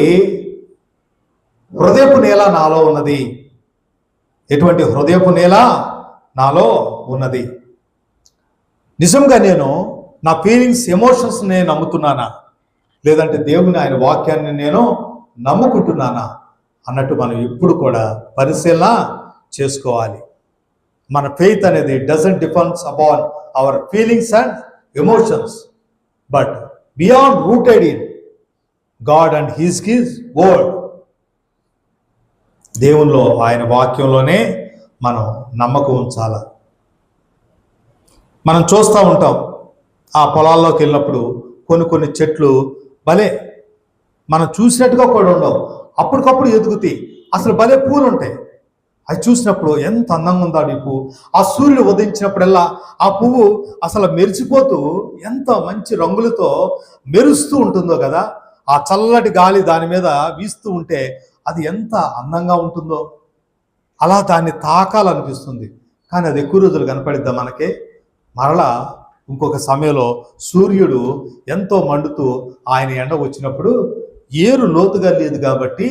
హృదయపు నేల నాలో ఉన్నది, ఎటువంటి హృదయపు నేల నాలో ఉన్నది. నిజంగా నేను నా ఫీలింగ్స్, ఎమోషన్స్ నేను నమ్ముతున్నానా, లేదంటే దేవుని ఆయన వాక్యాన్ని నేను నమ్ముకుంటున్నానా అన్నట్టు మనం ఎప్పుడు కూడా పరిశీలన చేసుకోవాలి. మన ఫెయిత్ అనేది doesn't depends upon our feelings and emotions, but beyond rooted in God and his word. దేవునిలో, ఆయన వాక్యంలోనే మనం నమ్మకం ఉంచాల. మనం చూస్తూ ఉంటాం, ఆ పొలాల్లోకి వెళ్ళినప్పుడు కొన్ని చెట్లు భలే మనం చూసినట్టుగా కూడా ఉండవు, అప్పటికప్పుడు ఎదుగుతాయి. అసలు భలే పూలు ఉంటాయి. అది చూసినప్పుడు ఎంత అందంగా ఉందో ఈ పువ్వు. ఆ సూర్యుడు ఉదయించినప్పుడల్లా ఆ పువ్వు అసలు మెరిసిపోతూ ఎంత మంచి రంగులతో మెరుస్తూ ఉంటుందో కదా. ఆ చల్లటి గాలి దాని మీద వీస్తూ ఉంటే అది ఎంత అందంగా ఉంటుందో. అలా దాన్ని తాకాలనిపిస్తుంది. కానీ అది ఎక్కువ రోజులు కనపడిద్దా మనకి? మరలా ఇంకొక సమయంలో సూర్యుడు ఎంతో మండుతూ ఆయన ఎండ వచ్చినప్పుడు ఏరు లోతుగా లేదు కాబట్టి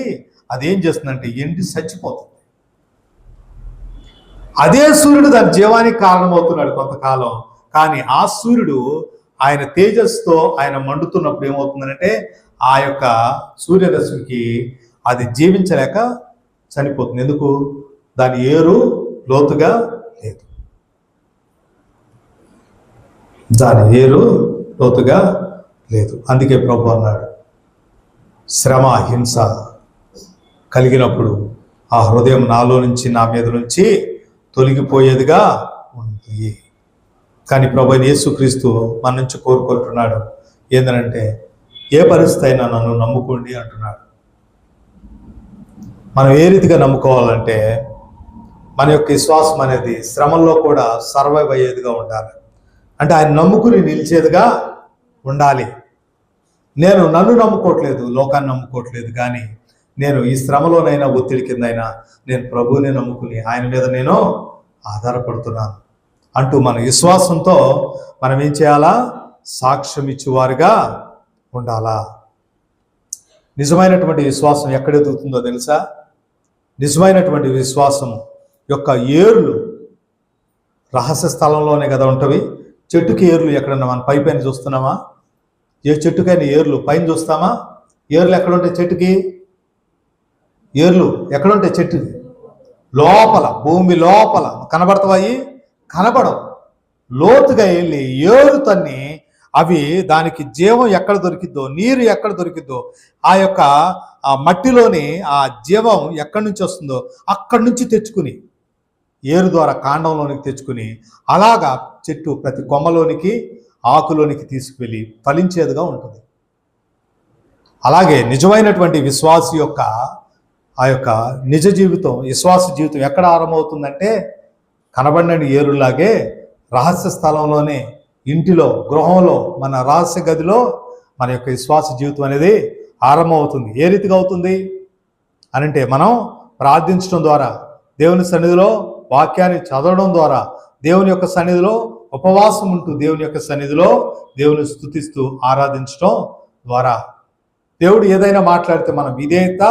అదేం చేస్తుందంటే ఎండి చచ్చిపోతుంది. అదే సూర్యుడు దాని జీవానికి కారణమవుతున్నాడు కొంతకాలం. కానీ ఆ సూర్యుడు ఆయన తేజస్సుతో ఆయన మండుతున్నప్పుడు ఏమవుతుందంటే ఆ యొక్క సూర్యరశ్మికి అది జీవించలేక చనిపోతుంది. ఎందుకు? దాని ఏరు లోతుగా లేదు, దాని ఏరు లోతుగా లేదు. అందుకే ప్రభు అన్నాడు, శ్రమ, హింస కలిగినప్పుడు ఆ హృదయం నాలో నుంచి, నా మీద నుంచి తొలగిపోయేదిగా ఉంది. కానీ ప్రభు యేసుక్రీస్తు మన నుంచి కోరుకుంటున్నాడు ఏంటంటే, ఏ పరిస్థితి అయినా నన్ను నమ్ముకోండి అంటున్నాడు. మనం ఏ రీతిగా నమ్ముకోవాలంటే, మన యొక్క విశ్వాసం అనేది శ్రమల్లో కూడా సర్వైవ్ అయ్యేదిగా ఉండాలి. అంటే ఆయన నమ్ముకుని నిలిచేదిగా ఉండాలి. నేను నన్ను నమ్ముకోవట్లేదు, లోకాన్ని నమ్ముకోవట్లేదు, కానీ నేను ఈ శ్రమలోనైనా, ఒత్తిడి కిందైనా నేను ప్రభువుని నమ్ముకుని ఆయన మీద నేను ఆధారపడుతున్నాను అంటూ మన విశ్వాసంతో మనం ఏం చేయాలా? సాక్ష్యం ఇచ్చేవారుగా ఉండాలా. నిజమైనటువంటి విశ్వాసం ఎక్కడ ఎదుగుతుందో తెలుసా? నిజమైనటువంటి విశ్వాసం యొక్క ఏర్లు రహస్య స్థలంలోనే కదా ఉంటవి. చెట్టుకి ఏర్లు ఎక్కడన్నా మనం పైన చూస్తున్నామా? ఏ చెట్టుకైనా ఏర్లు పైన చూస్తామా? ఏర్లు ఎక్కడుంటాయి చెట్టుకి? ఏర్లు ఎక్కడుంటాయి చెట్టుకి? లోపల, భూమి లోపల కనబడతాయి? కనబడవు. లోతుగా వెళ్ళి ఏరు తన్ని అవి దానికి జీవం ఎక్కడ దొరికిద్దో, నీరు ఎక్కడ దొరికిద్దో, ఆ యొక్క ఆ మట్టిలోని ఆ జీవం ఎక్కడి నుంచి వస్తుందో అక్కడి నుంచి తెచ్చుకుని ఏరు ద్వారా కాండంలోనికి తెచ్చుకుని అలాగా చెట్టు ప్రతి కొమ్మలోనికి, ఆకులోనికి తీసుకువెళ్ళి ఫలించేదిగా ఉంటుంది. అలాగే నిజమైనటువంటి విశ్వాసి యొక్క ఆ యొక్క నిజ జీవితం, విశ్వాస జీవితం ఎక్కడ ఆరంభమవుతుందంటే కనబడిన ఏరులాగే రహస్య స్థలంలోనే, ఇంటిలో, గృహంలో, మన రహస్య గదిలో మన యొక్క విశ్వాస జీవితం అనేది ఆరంభమవుతుంది. ఏ రీతిగా అవుతుంది అనంటే, మనం ప్రార్థించడం ద్వారా, దేవుని సన్నిధిలో వాక్యాన్ని చదవడం ద్వారా, దేవుని యొక్క సన్నిధిలో ఉపవాసం ఉంటూ దేవుని యొక్క సన్నిధిలో దేవుని స్తుతిస్తూ ఆరాధించడం ద్వారా, దేవుడు ఏదైనా మాట్లాడితే మనం విధేయత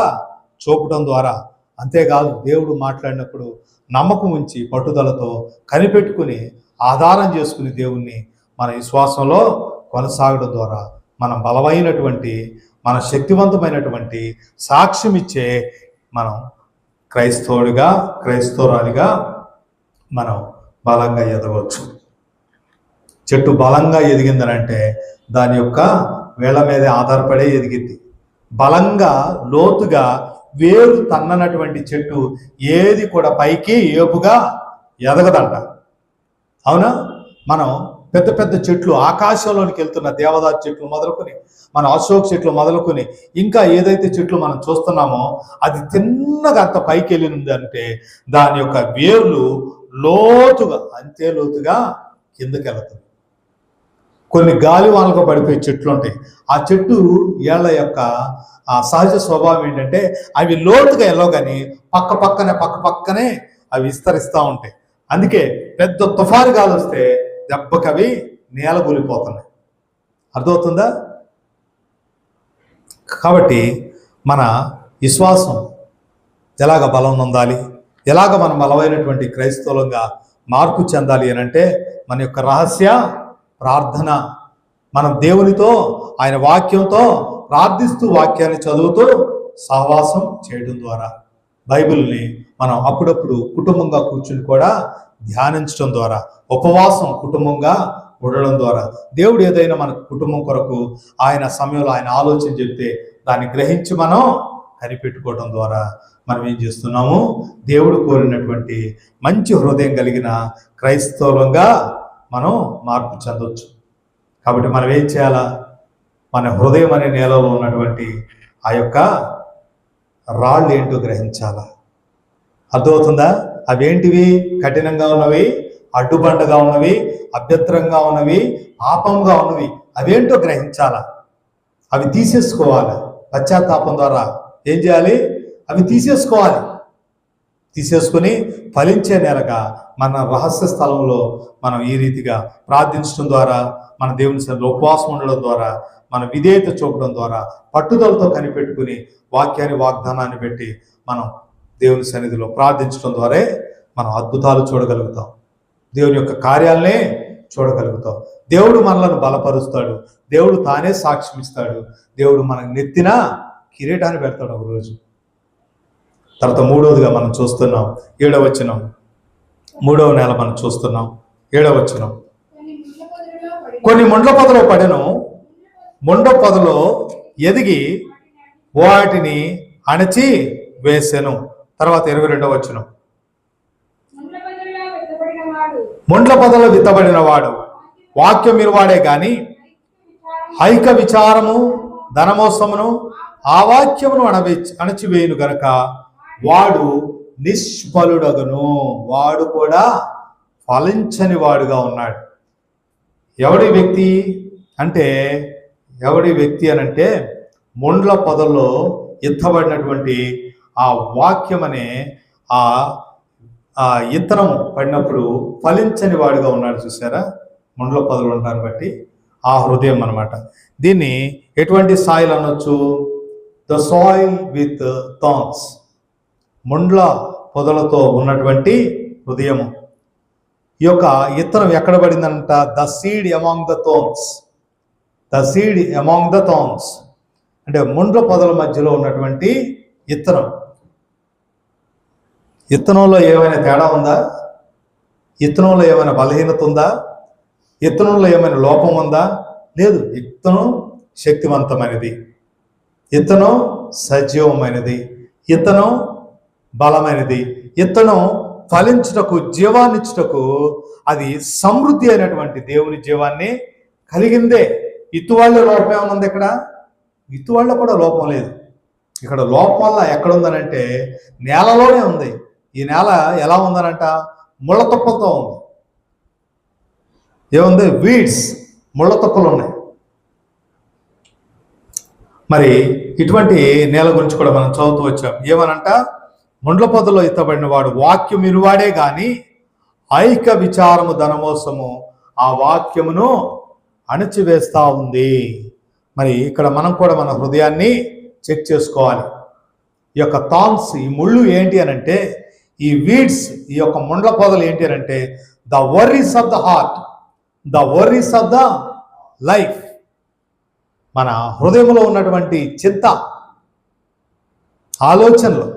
చూపడం ద్వారా, అంతేకాదు దేవుడు మాట్లాడినప్పుడు నమ్మకం ఉంచి పట్టుదలతో కనిపెట్టుకుని ఆధారం చేసుకుని దేవుణ్ణి మన విశ్వాసంలో కొనసాగడం ద్వారా మనం బలమైనటువంటి, మన శక్తివంతమైనటువంటి సాక్ష్యం ఇచ్చే మనం క్రైస్తవుడిగా, క్రైస్తవురాలిగా మనం బలంగా ఎదగవచ్చు. చెట్టు బలంగా ఎదిగిందనంటే దాని యొక్క వేళ్ల మీదే ఆధారపడే ఎదిగింది. బలంగా, లోతుగా వేరు తన్ననటువంటి చెట్టు ఏది కూడా పైకి ఏపుగా ఎదగదంట. అవునా? మనం పెద్ద పెద్ద చెట్లు, ఆకాశంలోనికి వెళ్తున్న దేవదారు చెట్లు మొదలుకొని, మన అశోక్ చెట్లు మొదలుకొని, ఇంకా ఏదైతే చెట్లు మనం చూస్తున్నామో అది తిన్నగా అంత పైకి వెళ్ళింది అంటే దాని యొక్క వేర్లు లోతుగా, అంతే లోతుగా కిందకి వెళ్తుంది. కొన్ని గాలి వానలకు పడిపోయే చెట్లు ఉంటాయి. ఆ చెట్టు ఏళ్ల యొక్క ఆ సహజ స్వభావం ఏంటంటే అవి లోతుగా వెళ్ళవు, కానీ పక్కనే అవి విస్తరిస్తూ ఉంటాయి. అందుకే పెద్ద తుఫాను గాలి వస్తే దెబ్బకి అవి నేల కూలిపోతున్నాయి. అర్థమవుతుందా? కాబట్టి మన విశ్వాసం ఎలాగ బలం పొందాలి, ఎలాగ మనం బలమైనటువంటి క్రైస్తవులంగా మార్పు చెందాలి అని అంటే మన యొక్క రహస్య ప్రార్థన. మనం దేవునితో ఆయన వాక్యంతో ప్రార్థిస్తూ వాక్యాన్ని చదువుతూ సహవాసం చేయడం ద్వారా, బైబిల్ని మనం అప్పుడప్పుడు కుటుంబంగా కూర్చుని కూడా ధ్యానించడం ద్వారా, ఉపవాసం కుటుంబంగా ఉండడం ద్వారా, దేవుడు ఏదైనా మన కుటుంబం కొరకు ఆయన సమయంలో ఆయన ఆలోచన చెప్తే దాన్ని గ్రహించి మనం కనిపెట్టుకోవడం ద్వారా మనం ఏం చేస్తున్నాము, దేవుడు కోరినటువంటి మంచి హృదయం కలిగిన క్రైస్తవులంగా మనం మార్పు చెందొచ్చు. కాబట్టి మనం ఏం చేయాలా? మన హృదయం అనే నేలలో ఉన్నటువంటి ఆ యొక్క రాళ్ళు ఏంటో గ్రహించాలా. అర్థమవుతుందా? అవేంటివి? కఠినంగా ఉన్నవి, అడ్డుబండగా ఉన్నవి, అభ్యంతరంగా ఉన్నవి, పాపంగా ఉన్నవి, అవేంటో గ్రహించాలా. అవి తీసేసుకోవాలి. పశ్చాత్తాపం ద్వారా ఏం చేయాలి? అవి తీసేసుకోవాలి. తీసేసుకొని ఫలించే నేలగా మన రహస్య స్థలంలో మనం ఈ రీతిగా ప్రార్థించడం ద్వారా, మన దేవుని సన్నిధిలో ఉపవాసం ఉండడం ద్వారా, మన విధేయత చూపడం ద్వారా, పట్టుదలతో కనిపెట్టుకుని వాక్యాన్ని వాగ్దానాన్ని పెట్టి మనం దేవుని సన్నిధిలో ప్రార్థించడం ద్వారా మనం అద్భుతాలు చూడగలుగుతాం. దేవుని యొక్క కార్యాలనే చూడగలుగుతాం. దేవుడు మనలను బలపరుస్తాడు. దేవుడు తానే సాక్ష్యం ఇస్తాడు. దేవుడు మనకు నెత్తిన కిరీటాన్ని పెడతాడు ఒకరోజు. తర్వాత మూడవదిగా మనం చూస్తున్నాం 7వ వచనం, 3వ నెల మనం చూస్తున్నాం 7వ వచనం. కొన్ని ముండ్ల పొదలో పడెను, ముండ్ల పొదలో ఎదిగి వాటిని అణచి వేసెను. తర్వాత 22వ వచనం. ముండ్ల పొదలో విత్తబడిన వాడు వాక్యం ఇరువాడే గాని హైక విచారము ధనమోసమును ఆ వాక్యమును అణచివేయును గనక వాడు నిష్ఫలుడగును. వాడు కూడా ఫలించని వాడుగా ఉన్నాడు. ఎవడి వ్యక్తి అనంటే ముండ్ల పొదల్లో ఎత్తబడినటువంటి ఆ వాక్యం అనే ఆ ఇత్తనం పడినప్పుడు ఫలించని వాడుగా ఉన్నాడు. చూసారా? ముండ్ల పొదలు ఉండడాన్ని బట్టి ఆ హృదయం అన్నమాట. దీన్ని ఎటువంటి సాయిల్ అనొచ్చు? The soil with thorns. ముండ్ల పొదలతో ఉన్నటువంటి హృదయము. ఈ యొక్క ఇత్తనం ఎక్కడ పడిందంట? The seed among the thorns. The seed among the thorns అంటే ముండ్ల పొదల మధ్యలో ఉన్నటువంటి ఇత్తనం. ఇత్తనంలో ఏమైనా తేడా ఉందా? ఇత్తనంలో ఏమైనా బలహీనత ఉందా? ఇత్తనంలో ఏమైనా లోపం ఉందా? లేదు. ఇత్తనం శక్తివంతమైనది, ఇత్తనం సజీవమైనది, ఇత్తనం బలమైనది, ఇత్తనం ఫలించుటకు, జీవాన్నిచ్చుటకు అది సమృద్ధి అయినటువంటి దేవుని జీవాన్ని కలిగిందే. ఇత్తువాళ్ళ లోపం ఏమైనా ఉంది ఇక్కడ? ఇత్తువాళ్ళ కూడా లోపం లేదు. ఇక్కడ లోపం వల్ల ఎక్కడ ఉందనంటే నేలలోనే ఉంది. ఈ నేల ఎలా ఉందనంట? ముళ్ళ తుప్పలతో ఉంది. ఏముంది? వీడ్స్, ముళ్ళ తుప్పలు ఉన్నాయి. మరి ఇటువంటి నేల గురించి కూడా మనం చదువుతూ వచ్చాం. ఏమనంట? ముండ్ల పొదలో ఎత్తబడిన వాడు వాక్యం ఇరువాడే గాని ఐక విచారము ధనమోసము ఆ వాక్యమును అణచివేస్తా ఉంది. మరి ఇక్కడ మనం కూడా మన హృదయాన్ని చెక్ చేసుకోవాలి. ఈ యొక్క థార్న్స్, ఈ ముళ్ళు ఏంటి అనంటే, ఈ వీడ్స్, ఈ యొక్క ముండ్ల పొదలు ఏంటి అనంటే the worries of the heart, the worries of the life. మన హృదయంలో ఉన్నటువంటి చింత, ఆలోచనలు,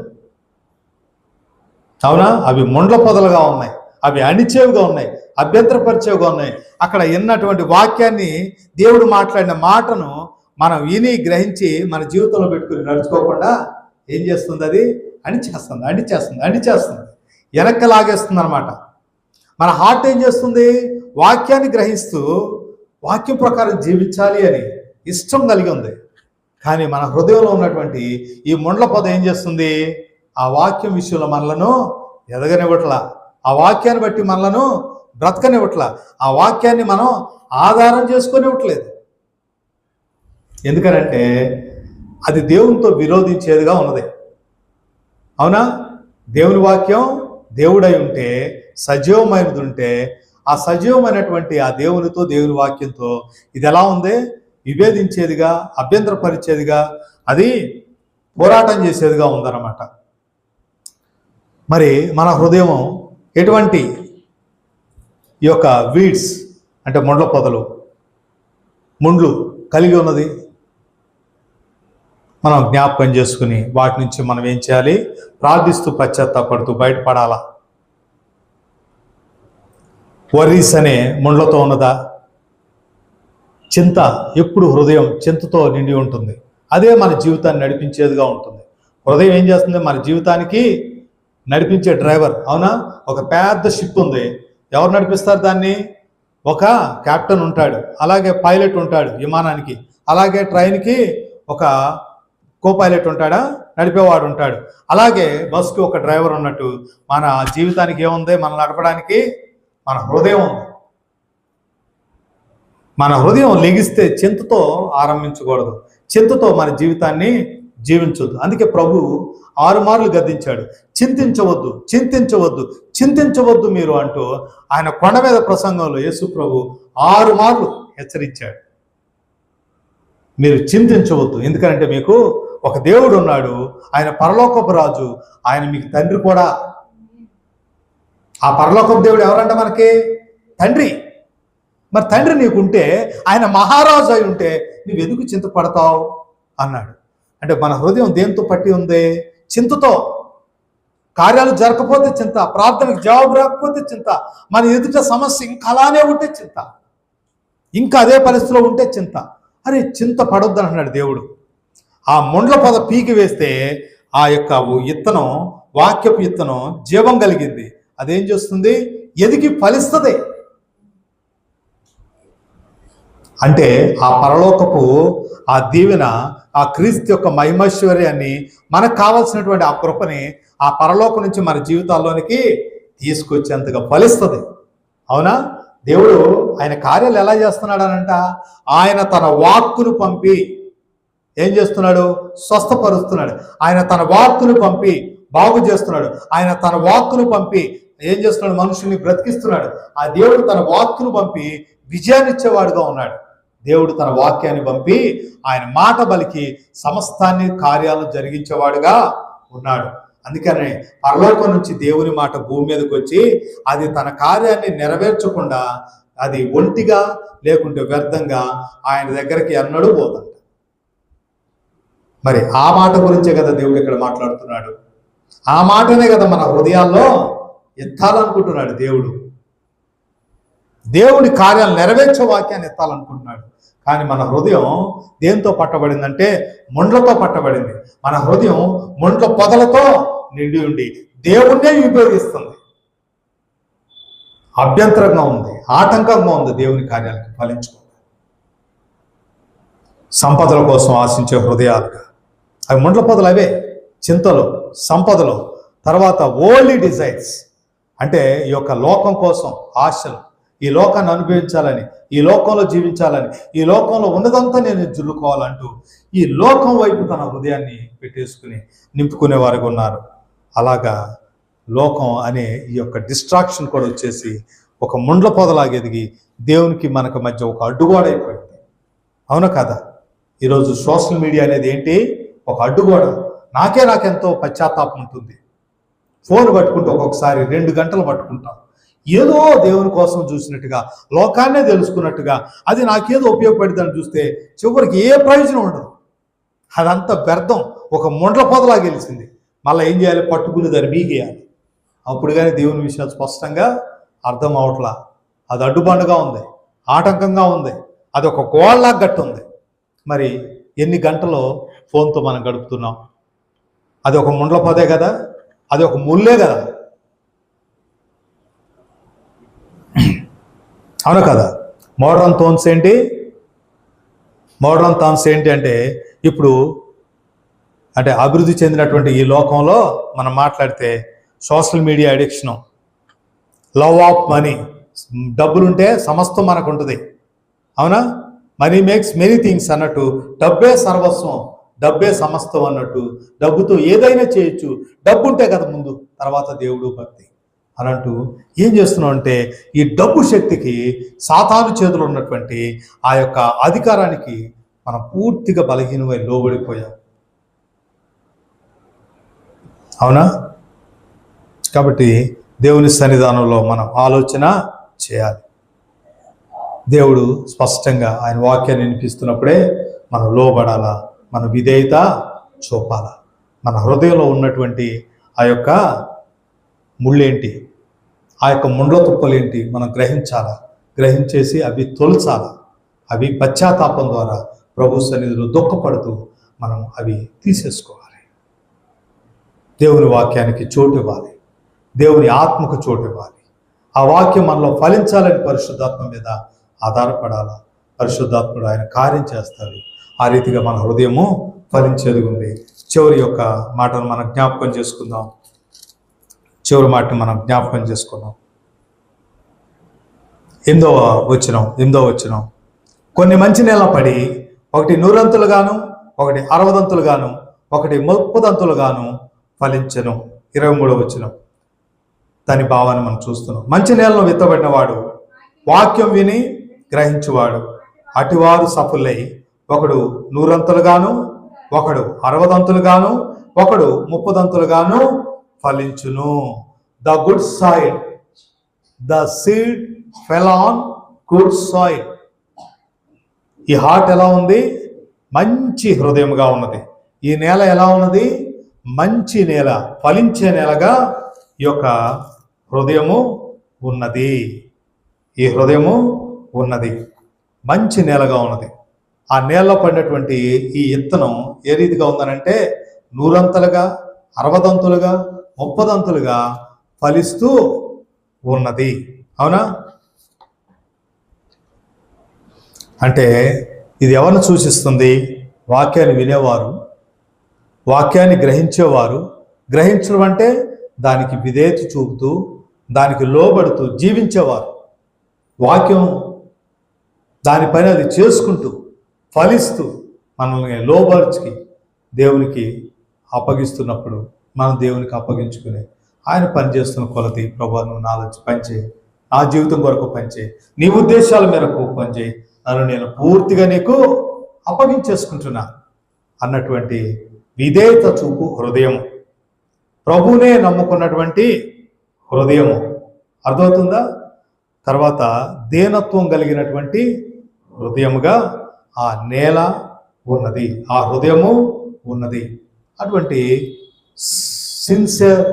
అవునా? అవి ముండ్ల పొదలుగా ఉన్నాయి, అవి అణిచేవిగా ఉన్నాయి, అభ్యంతరపరిచేవిగా ఉన్నాయి. అక్కడ విన్నటువంటి వాక్యాన్ని, దేవుడు మాట్లాడిన మాటను మనం విని గ్రహించి మన జీవితంలో పెట్టుకుని నడుచుకోకుండా ఏం చేస్తుంది? అది అణిచేస్తుంది, వెనక్కి లాగేస్తుంది అనమాట. మన హార్ట్ ఏం చేస్తుంది? వాక్యాన్ని గ్రహిస్తూ వాక్యం ప్రకారం జీవించాలి అని ఇష్టం కలిగి ఉంది. కానీ మన హృదయంలో ఉన్నటువంటి ఈ ముండ్ల పొద ఏం చేస్తుంది? ఆ వాక్యం విషయంలో మనలను ఎదగనివ్వట్లా, ఆ వాక్యాన్ని బట్టి మనలను బ్రతకనివ్వట్లా. ఆ వాక్యాన్ని మనం ఆధారం చేసుకొనివ్వట్లేదు. ఎందుకనంటే అది దేవునితో విరోధించేదిగా ఉన్నది. అవునా? దేవుని వాక్యం దేవుడై ఉంటే, సజీవమైనది ఉంటే, ఆ సజీవమైనటువంటి ఆ దేవునితో, దేవుని వాక్యంతో ఇది ఎలా ఉంది? విభేదించేదిగా, అభ్యంతరపరిచేదిగా, అది పోరాటం చేసేదిగా ఉందన్నమాట. మరి మన హృదయం ఎటువంటి ఈ యొక్క వీడ్స్ అంటే ముండ్ల పొదలు, ముండ్లు కలిగి ఉన్నది? మనం జ్ఞాపకం చేసుకుని వాటి నుంచి మనం ఏం చేయాలి? ప్రార్థిస్తూ పశ్చాత్తాపడుతూ బయటపడాలా. వరీస్ అనే ముండ్లతో ఉన్నదా? చింత, ఎప్పుడు హృదయం చింతతో నిండి ఉంటుంది. అదే మన జీవితాన్ని నడిపించేదిగా ఉంటుంది. హృదయం ఏం చేస్తుంది? మన జీవితానికి నడిపించే డ్రైవర్. అవునా? ఒక పెద్ద షిప్ ఉంది, ఎవరు నడిపిస్తారు దాన్ని? ఒక కెప్టెన్ ఉంటాడు, అలాగే పైలట్ ఉంటాడు విమానానికి, అలాగే ట్రైన్కి ఒక కో పైలట్ ఉంటాడా, నడిపేవాడు ఉంటాడు. అలాగే బస్కి ఒక డ్రైవర్ ఉన్నట్టు మన జీవితానికి ఏముంది? మనం నడపడానికి మన హృదయం ఉంది. మన హృదయం లెగిస్తే చింతతో ఆరంభించకూడదు, చింతతో మన జీవితాన్ని జీవించవద్దు. అందుకే ప్రభు 6 మార్లు గద్దించాడు, చింతించవద్దు, చింతించవద్దు, చింతించవద్దు మీరు అంటూ. ఆయన కొండ మీద ప్రసంగంలో యేసు ప్రభు 6 మార్లు హెచ్చరించాడు, మీరు చింతించవద్దు. ఎందుకంటే మీకు ఒక దేవుడు ఉన్నాడు, ఆయన పరలోకపు రాజు, ఆయన మీకు తండ్రి కూడా. ఆ పరలోకపు దేవుడు ఎవరంట? మనకి తండ్రి. మరి తండ్రి నీకుంటే, ఆయన మహారాజు అయి ఉంటే నువ్వు ఎందుకు చింతపడతావు అన్నాడు. అంటే మన హృదయం దేంతో పట్టి ఉంది? చింతతో. కార్యాలు జరగకపోతే చింత, ప్రార్థనకు జవాబు రాకపోతే చింత, మన ఎదుట సమస్య ఇంకా అలానే ఉంటే చింత, ఇంకా అదే పరిస్థితిలో ఉంటే చింత. అరే చింత పడొద్దు అంటున్నాడు దేవుడు. ఆ ముండ్ల పొద పీకి వేస్తే ఆ యొక్క ఇత్తనం, వాక్యపు ఇత్తనం జీవం కలిగింది. అదేం చేస్తుంది? ఎదిగి ఫలిస్తుంది. అంటే ఆ పరలోకపు ఆ దీవెన, ఆ క్రీస్తు యొక్క మహిమైశ్వర్యాన్ని, మనకు కావాల్సినటువంటి ఆ కృపని ఆ పరలోకం నుంచి మన జీవితాల్లోనికి తీసుకొచ్చేంతగా ఫలిస్తుంది. అవునా? దేవుడు ఆయన కార్యాలు ఎలా చేస్తున్నాడు అనంట? ఆయన తన వాక్కును పంపి ఏం చేస్తున్నాడు? స్వస్థపరుస్తున్నాడు. ఆయన తన వాక్కును పంపి బాగు చేస్తున్నాడు. ఆయన తన వాక్కును పంపి ఏం చేస్తున్నాడు? మనుషుల్ని బ్రతికిస్తున్నాడు. ఆ దేవుడు తన వాక్కును పంపి విజయాన్ని ఇచ్చేవాడుగా ఉన్నాడు. దేవుడు తన వాక్యాన్ని పంపి ఆయన మాట బలికి సమస్తాన్ని కార్యాలు జరిగించేవాడుగా ఉన్నాడు. అందుకనే పరలోకం నుంచి దేవుని మాట భూమి మీదకి వచ్చి అది తన కార్యాన్ని నెరవేర్చకుండా అది ఒంటిగా లేకుంటే వ్యర్థంగా ఆయన దగ్గరికి ఎన్నడూ పోదంట. మరి ఆ మాట గురించే కదా దేవుడు ఇక్కడ మాట్లాడుతున్నాడు. ఆ మాటనే కదా మన హృదయాల్లో ఎత్తాలనుకుంటున్నాడు దేవుడు. దేవుడి కార్యాలు నెరవేర్చే వాక్యాన్ని ఎత్తాలనుకుంటున్నాడు. కానీ మన హృదయం దేంతో పట్టబడిందంటే ముండ్లతో పట్టబడింది. మన హృదయం ముండ్ల పొదలతో నిండి ఉండి దేవుణ్ణే విభేదిస్తుంది, అభ్యంతరంగా ఉంది, ఆటంకంగా ఉంది దేవుని కార్యాలకు ఫలించుకో. సంపదల కోసం ఆశించే హృదయాలుగా అవి ముండ్ల పొదలు, అవే చింతలు, సంపదలు. తర్వాత ఓన్లీ డిజైర్స్ అంటే ఈ యొక్క లోకం కోసం ఆశలు, ఈ లోకాన్ని అనుభవించాలని, ఈ లోకంలో జీవించాలని, ఈ లోకంలో ఉన్నదంతా నేను జుల్లుకోవాలంటూ ఈ లోకం వైపు తన హృదయాన్ని పెట్టేసుకుని నింపుకునే వారికి ఉన్నారు. అలాగా లోకం అనే ఈ యొక్క డిస్ట్రాక్షన్ కూడా వచ్చేసి ఒక ముండ్ల పొదలాగా ఎదిగి దేవునికి మనకు మధ్య ఒక అడ్డుగోడ అయిపోయింది. అవునా కదా? ఈరోజు సోషల్ మీడియా అనేది ఏంటి? ఒక అడ్డుగోడ. నాకెంతో పశ్చాత్తాపం ఉంటుంది. ఫోన్ పట్టుకుంటూ ఒక్కొక్కసారి 2 గంటలు పట్టుకుంటాం. ఏదో దేవుని కోసం చూసినట్టుగా, లోకాన్నే తెలుసుకున్నట్టుగా, అది నాకేదో ఉపయోగపడుతుందని చూస్తే చివరికి ఏ ప్రయోజనం ఉండదు. అదంతా వ్యర్థం. ఒక ముండ్ల పొదలా గెలిచింది. మళ్ళీ ఏం చేయాలి? పట్టుకుని దాన్ని బీగేయాలి. అప్పుడు కానీ దేవుని విషయాలు స్పష్టంగా అర్థం అవట్లా. అది అడ్డుబండగా ఉంది, ఆటంకంగా ఉంది, అది ఒక గోళ్ళలా గట్టు ఉంది. మరి ఎన్ని గంటలు ఫోన్తో మనం గడుపుతున్నాం? అది ఒక ముండ్ల పొదే కదా, అది ఒక ముల్లే కదా. అవును కదా? మోడర్న్ థాట్స్ ఏంటి? మోడర్న్ థాట్స్ ఏంటి అంటే ఇప్పుడు అంటే అభివృద్ధి చెందినటువంటి ఈ లోకంలో మనం మాట్లాడితే social media addiction, love of money, డబ్బులుంటే సమస్తం మనకు ఉంటుంది, అవునా? మనీ మేక్స్ మెనీ థింగ్స్ అన్నట్టు డబ్బే సర్వస్వం, డబ్బే సమస్తం అన్నట్టు డబ్బుతో ఏదైనా చేయొచ్చు. డబ్బు ఉంటే కదా ముందు, తర్వాత దేవుడు భక్తి అనంటూ ఏం చేస్తున్నాం అంటే ఈ డబ్బు శక్తికి, సాతాను చేతులు ఉన్నటువంటి ఆ యొక్క అధికారానికి మనం పూర్తిగా బలహీనమై లోబడిపోయాం, అవునా? కాబట్టి దేవుని సన్నిధానంలో మనం ఆలోచన చేయాలి. దేవుడు స్పష్టంగా ఆయన వాక్యాన్ని వినిపిస్తున్నప్పుడే మనం లోబడాలా, మన విధేయత చూపాలా. మన హృదయంలో ఉన్నటువంటి ఆ యొక్క ముళ్ళేంటి, ఆ యొక్క ముండ్ల తుప్పలేంటి మనం గ్రహించాలా. గ్రహించేసి అవి తొలచాలా. అవి పశ్చాత్తాపం ద్వారా ప్రభు సన్నిధిలో దుఃఖపడుతూ మనం అవి తీసేసుకోవాలి. దేవుని వాక్యానికి చోటు ఇవ్వాలి, దేవుని ఆత్మకు చోటు ఇవ్వాలి. ఆ వాక్యం మనలో ఫలించాలని పరిశుద్ధాత్మ మీద ఆధారపడాలా. పరిశుద్ధాత్ముడు ఆయన కార్యం చేస్తాడు. ఆ రీతిగా మన హృదయము ఫలించేది ఉంది. చివరి యొక్క మాటను మనం జ్ఞాపకం చేసుకుందాం. చివరి మాటను మనం జ్ఞాపకం చేసుకుందాం. 8వ వచనం. కొన్ని మంచి నేల పడి ఒకటి 100 ఒకటి 60 ఒకటి 30 ఫలించెను. 23వ వచనం. దాని భావాన్ని మనం చూస్తున్నాం. మంచి నేలను విత్తబడిన వాడు వాక్యం విని గ్రహించువాడు, అటివారు సఫలై ఒకడు 100 ఒకడు 60 ఒకడు 30 ఫలించును. The good soil, the seed fell on good soil. ఈ హార్ట్ ఎలా ఉంది? మంచి హృదయంగా ఉన్నది. ఈ నేల ఎలా ఉన్నది? మంచి నేల, ఫలించే నేలగా ఈ యొక్క హృదయము ఉన్నది. ఈ హృదయము ఉన్నది, మంచి నేలగా ఉన్నది. ఆ నేలలో పడినటువంటి ఈ విత్తనం ఏ రీతిగా ఉందనంటే 100 60 30 ఫలిస్తూ ఉన్నది, అవునా? అంటే ఇది ఎవరిని సూచిస్తుంది? వాక్యాన్ని వినేవారు, వాక్యాన్ని గ్రహించేవారు. గ్రహించడం అంటే దానికి విధేయత చూపుతూ, దానికి లోబడుతూ జీవించేవారు. వాక్యం దానిపైన అది చేసుకుంటూ ఫలిస్తూ మనల్ని లోబర్చి దేవునికి అప్పగిస్తున్నప్పుడు మనం దేవునికి అప్పగించుకుని ఆయన పనిచేస్తున్న కొలది, ప్రభా నువ్వు నా నుంచి పనిచేయి, నా జీవితం కొరకు పనిచేయి, నీ ఉద్దేశాల మేరకు పనిచేయి, నన్ను నేను పూర్తిగా నీకు అప్పగించేసుకుంటున్నా అన్నటువంటి విధేయత చూపు హృదయము, ప్రభువునే నమ్ముకున్నటువంటి హృదయము. అర్థమవుతుందా? తర్వాత దీనత్వం కలిగినటువంటి హృదయముగా ఆ నేల ఉన్నది, ఆ హృదయము ఉన్నది. అటువంటి సిన్సియర్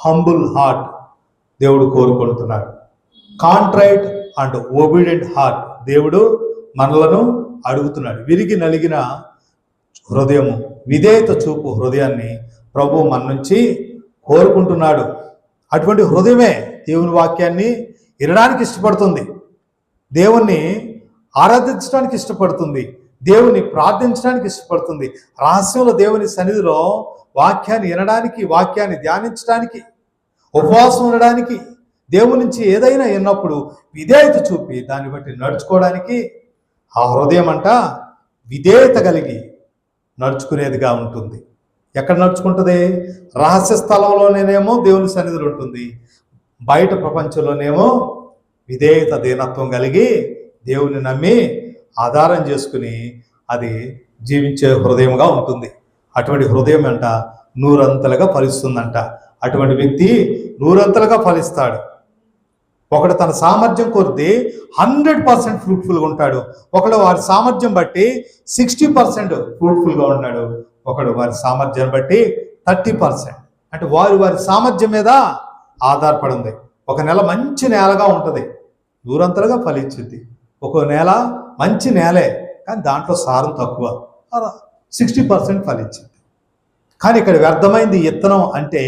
హంబుల్ హార్ట్ దేవుడు కోరుకుంటున్నాడు. కాంట్రైట్ అండ్ ఒబీడియంట్ హార్ట్ దేవుడు మనలను అడుగుతున్నాడు. విరిగి నలిగిన హృదయము, విధేయత చూపు హృదయాన్ని ప్రభు మన నుంచి కోరుకుంటున్నాడు. అటువంటి హృదయమే దేవుని వాక్యాన్ని వినడానికి ఇష్టపడుతుంది, దేవుణ్ణి ఆరాధించడానికి ఇష్టపడుతుంది, దేవుని ప్రార్థించడానికి ఇష్టపడుతుంది. రహస్యంలో దేవుని సన్నిధిలో వాక్యాన్ని వినడానికి, వాక్యాన్ని ధ్యానించడానికి, ఉపవాసం ఉండడానికి, దేవుని నుంచి ఏదైనా విన్నప్పుడు విధేయత చూపి దాన్ని బట్టి నడుచుకోవడానికి ఆ హృదయం అంట విధేయత కలిగి నడుచుకునేదిగా ఉంటుంది. ఎక్కడ నడుచుకుంటుంది? రహస్య స్థలంలోనేమో దేవుని సన్నిధిలో ఉంటుంది, బయట ప్రపంచంలోనేమో విధేయత దీనత్వం కలిగి దేవుని నమ్మి ఆధారం చేసుకుని అది జీవించే హృదయంగా ఉంటుంది. అటువంటి హృదయం అంట 100 ఫలిస్తుందంట. అటువంటి వ్యక్తి 100 ఫలిస్తాడు. ఒకడు తన సామర్థ్యం కొద్దీ 100% ఫ్రూట్ఫుల్గా ఉంటాడు. ఒకడు వారి సామర్థ్యం బట్టి 60% ఫ్రూట్ఫుల్గా ఉన్నాడు. ఒకడు వారి సామర్థ్యాన్ని బట్టి 30%. అంటే వారి సామర్థ్యం మీద ఆధారపడి ఉంది. ఒక నెల మంచి నేలగా ఉంటుంది, 100 ఫలించింది. ఒక నేల మంచి నేలే, కానీ దాంట్లో సారం తక్కువ, 60% ఫలించింది. కానీ ఇక్కడ వ్యర్థమైంది విత్తనం అంటే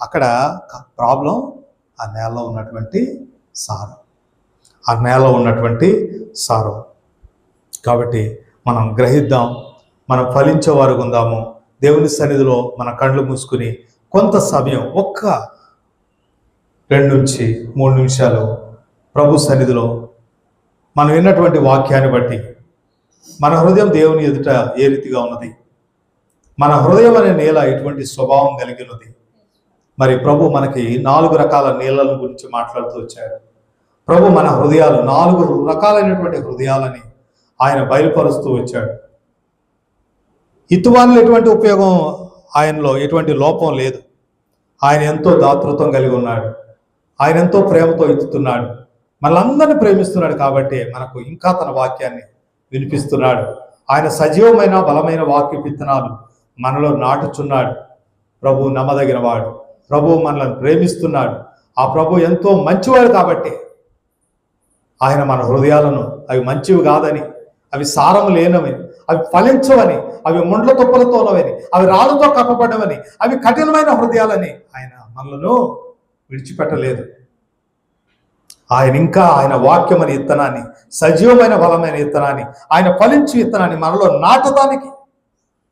అక్కడ ప్రాబ్లం ఆ నేలలో ఉన్నటువంటి సారం, ఆ నేలలో ఉన్నటువంటి సారం. కాబట్టి మనం గ్రహిద్దాం, మనం ఫలించే వారు ఉందాము. దేవుని సన్నిధిలో మన కళ్ళు మూసుకుని కొంత సమయం, ఒక్క 2 నుంచి 3 నిమిషాలు ప్రభు సన్నిధిలో మనం విన్నటువంటి వాక్యాన్ని బట్టి మన హృదయం దేవుని ఎదుట ఏ రీతిగా ఉన్నది, మన హృదయం అనే నేల ఎటువంటి స్వభావం కలిగి ఉన్నది. మరి ప్రభు మనకి 4 రకాల నేలల గురించి మాట్లాడుతూ వచ్చాడు. ప్రభు మన హృదయాలు 4 రకాలైనటువంటి హృదయాలని ఆయన బయలుపరుస్తూ వచ్చాడు. ఇతువానిలో ఎటువంటి ఉపయోగం, ఆయనలో ఎటువంటి లోపం లేదు. ఆయన ఎంతో దాతృత్వం కలిగి ఉన్నాడు. ఆయన ఎంతో ప్రేమతో ఎత్తుతున్నాడు. మనల్ని ప్రేమిస్తున్నాడు కాబట్టి మనకు ఇంకా తన వాక్యాన్ని వినిపిస్తున్నాడు. ఆయన సజీవమైన బలమైన వాక్య విత్తనాలు మనలో నాటుచున్నాడు. ప్రభు నమ్మదగిన వాడు. ప్రభు మనల్ని ప్రేమిస్తున్నాడు. ఆ ప్రభు ఎంతో మంచివాడు కాబట్టి ఆయన మన హృదయాలను అవి మంచివి కాదని, అవి సారం లేనవని, అవి ఫలించవని, అవి ముండ్ల తుప్పలతో ఉన్నవని, అవి రాళ్ళతో కప్పబడవని, అవి కఠినమైన హృదయాలని ఆయన మనలను విడిచిపెట్టలేదు. ఆయన ఇంకా ఆయన వాక్యం అనే విత్తనాన్ని, సజీవమైన బలమైన విత్తనాన్ని, ఆయన ఫలించు విత్తనాన్ని మనలో నాటడానికి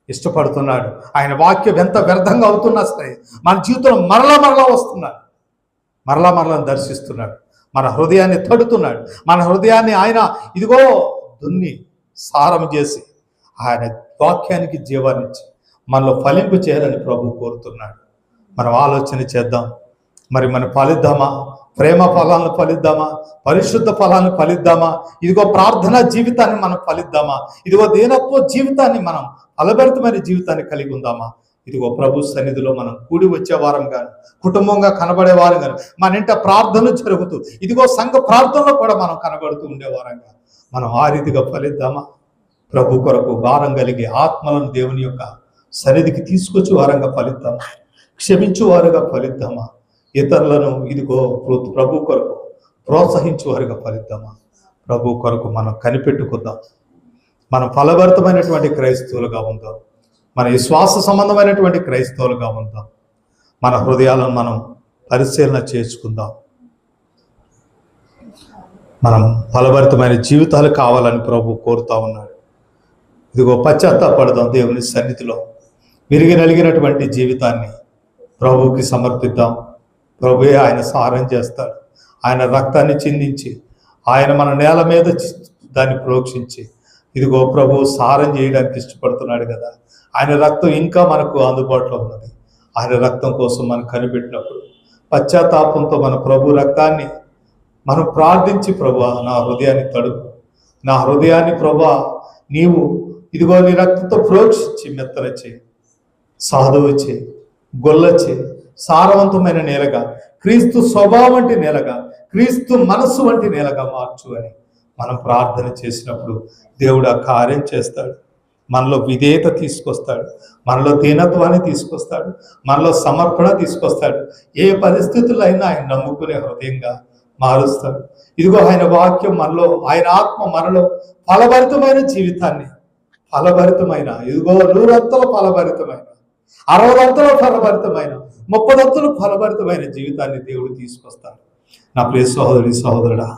ఇష్టపడుతున్నాడు. ఆయన వాక్యం ఎంత వ్యర్థంగా అవుతున్నా సరే మన జీవితంలో మరలా వస్తున్నాడు. మరలా దర్శిస్తున్నాడు. మన హృదయాన్ని తడుతున్నాడు. మన హృదయాన్ని ఆయన ఇదిగో దున్ని సారం చేసి ఆయన వాక్యానికి జీవాన్నిచ్చి మనలో ఫలింపు చేయాలని ప్రభు కోరుతున్నాడు. మనం ఆలోచన చేద్దాం. మరి మనం ఫలిద్దామా? ప్రేమ ఫలాలను ఫలిద్దామా? పరిశుద్ధ ఫలాలను ఫలిద్దామా? ఇదిగో ప్రార్థనా జీవితాన్ని మనం ఫలిద్దామా? ఇదిగో దీనత్వ జీవితాన్ని మనం ఫలభరితమైన జీవితాన్ని కలిగి ఉందామా? ఇదిగో ప్రభు సన్నిధిలో మనం కూడి వచ్చే వారం కానీ, కుటుంబంగా కనబడే వారం కానీ, మన ఇంట ప్రార్థనలు జరుగుతూ ఇదిగో సంఘ ప్రార్థనలో కూడా మనం కనబడుతూ ఉండేవారంగా మనం ఆ రీతిగా ఫలిద్దామా? ప్రభు కొరకు భారం కలిగి ఆత్మలను దేవుని యొక్క సన్నిధికి తీసుకొచ్చి వారంగా ఫలిద్దామా? క్షమించు వారుగా ఫలిద్దామా? ఇతరులను ఇదిగో ప్రభు కొరకు ప్రోత్సహించు వారుగా ఫలిద్దామా? ప్రభు కొరకు మనం కనిపెట్టుకుందాం. మనం ఫలభరితమైనటువంటి క్రైస్తవులుగా ఉందాం. మన విశ్వాస సంబంధమైనటువంటి క్రైస్తవులుగా ఉందాం. మన హృదయాలను మనం పరిశీలన చేసుకుందాం. మనం ఫలభరితమైన జీవితాలు కావాలని ప్రభు కోరుతా ఉన్నాడు. ఇదిగో పశ్చాత్తాపడదాం. దేవుని సన్నిధిలో విరిగి నలిగినటువంటి జీవితాన్ని ప్రభువుకి సమర్పిద్దాం. ప్రభువే ఆయన సారం చేస్తాడు. ఆయన రక్తాన్ని చిందించి ఆయన మన నేల మీద దాన్ని ప్రోక్షించి ఇదిగో ప్రభు సారం చేయడానికి ఇష్టపడుతున్నాడు కదా. ఆయన రక్తం ఇంకా మనకు అందుబాటులో ఉన్నది. ఆయన రక్తం కోసం మనం కనిపెట్టినప్పుడు పశ్చాత్తాపంతో మన ప్రభు రక్తాన్ని మనం ప్రార్థించి, ప్రభువా నా హృదయాన్ని తడుపు, నా హృదయాన్ని ప్రభువా నీవు ఇదిగో నీ రక్తంతో ప్రోక్షించి మెత్తనచే, సాధువుచే, గొల్లచే, సారవంతమైన నేలగా, క్రీస్తు స్వభావం వంటి నేలగా, క్రీస్తు మనస్సు వంటి నేలగా మార్చు అని మనం ప్రార్థన చేసినప్పుడు దేవుడు ఆ కార్యం చేస్తాడు. మనలో విధేయత తీసుకొస్తాడు. మనలో దీనత్వాన్ని తీసుకొస్తాడు. మనలో సమర్పణ తీసుకొస్తాడు. ఏ పరిస్థితుల్లో అయినా ఆయన నమ్ముకునే హృదయంగా మారుస్తాడు. ఇదిగో ఆయన వాక్యం మనలో, ఆయన ఆత్మ మనలో ఫలభరితమైన జీవితాన్ని, ఫలభరితమైన ఇదిగో 100 ఫలభరితమైన, 60 ఫలభరితమైన, 30 ఫలభరితమైన జీవితాన్ని దేవుడు తీసుకొస్తాడు. నా ప్రియ సహోదరి సహోదరుడా,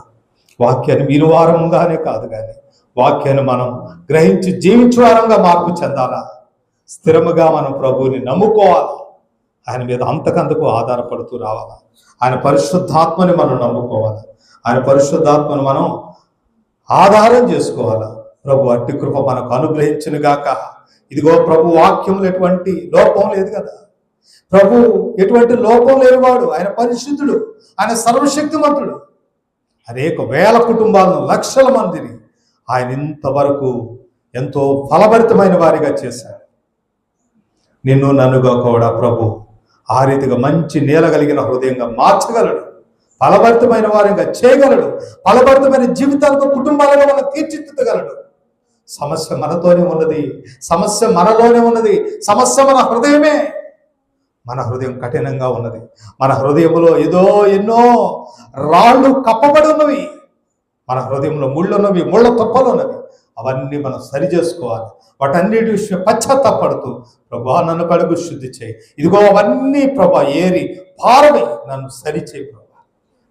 వాక్యాన్ని వినువారంగానే కాదు కానీ వాక్యాన్ని మనం గ్రహించి జీవించువారంగా మార్పు చెందాలా. స్థిరముగా మనం ప్రభువుని నమ్ముకోవాలి. ఆయన మీద అంతకంతకు ఆధారపడుతూ రావాలా. ఆయన పరిశుద్ధాత్మని మనం నమ్ముకోవాలి. ఆయన పరిశుద్ధాత్మను మనం ఆధారం చేసుకోవాలా. ప్రభు అట్టి కృప మనకు అనుగ్రహించును గాక. ఇదిగో ప్రభు వాక్యంలో ఎటువంటి లోపం లేదు కదా. ప్రభు ఎటువంటి లోపం లేనివాడు. ఆయన పరిశుద్ధుడు, ఆయన సర్వశక్తిమంతుడు. అనేక వేల కుటుంబాలను, లక్షల మందిని ఆయన ఇంతవరకు ఎంతో ఫలభరితమైన వారిగా చేశాడు. నిన్ను నన్నుగా కూడా ప్రభు ఆ రీతిగా మంచి నేల కలిగిన హృదయంగా మార్చగలడు. ఫలభరితమైన వారిగా చేయగలడు. ఫలభరితమైన జీవితాలకు, కుటుంబాలను మనం తీర్చిదిద్దగలడు. సమస్య మనతోనే ఉన్నది. సమస్య మనలోనే ఉన్నది. సమస్య మన హృదయమే. మన హృదయం కఠినంగా ఉన్నది. మన హృదయంలో ఎన్నో రాళ్ళు కప్పబడి ఉన్నవి. మన హృదయంలో ముళ్ళున్నవి, ముళ్ళ తుప్పలున్నవి. అవన్నీ మనం సరి చేసుకోవాలి. వాటన్నిటి విషయం పశ్చాత్తాపడుతూ ప్రభా నన్ను కడుగు శుద్ధి చేయి. ఇదిగో అవన్నీ ప్రభా ఏరి పారవి నన్ను సరిచేయి ప్రభా.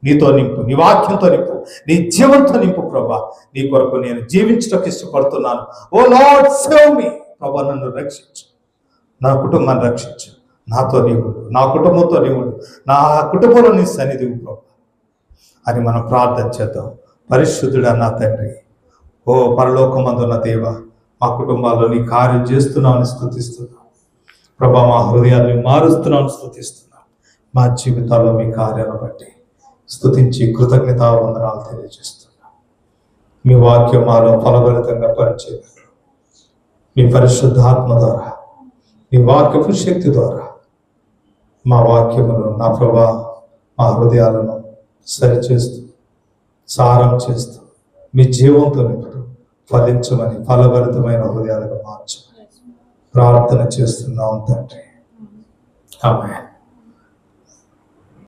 నీతో నింపు, నీ వాక్యంతో నింపు, నీ జీవంతో నింపు ప్రభా. నీ కొరకు నేను జీవించడానికి ఇష్టపడుతున్నాను. ఓ లార్డ్ సేవ్ మీ. ప్రభా నన్ను రక్షించు, నా కుటుంబాన్ని రక్షించు. నాతో నీవు, నా కుటుంబంతో నీవు, నా కుటుంబంలో నీ సన్నిధి ప్రభా. అని మనం ప్రార్థన చేద్దాం. పరిశుద్ధుడా నా తండ్రి, ఓ పరలోకమందున్న దేవ, మా కుటుంబాల్లో నీ కార్యం చేస్తున్నామని స్తుతిస్తున్నాం ప్రభా. మా హృదయాన్ని మారుస్తున్నామని స్తుతిస్తున్నాం. మా జీవితాల్లో మీ కార్యాలను బట్టి స్తుతించి కృతజ్ఞతావందనాలు తెలియజేస్తున్నాం. మీ వాక్యం మాలో ఫలభరితంగా పనిచేయగలరు. మీ పరిశుద్ధాత్మ ద్వారా, మీ వాక్యపు శక్తి ద్వారా మా వాక్యములు నా ప్రభా మా హృదయాలను సరిచేస్తూ సారం చేస్తూ మీ జీవంతో నింపుతూ ఫలించమని ఫలభరితమైన హృదయాలను మార్చమని ప్రార్థన చేస్తున్నాం తండ్రి. ఆమేన్.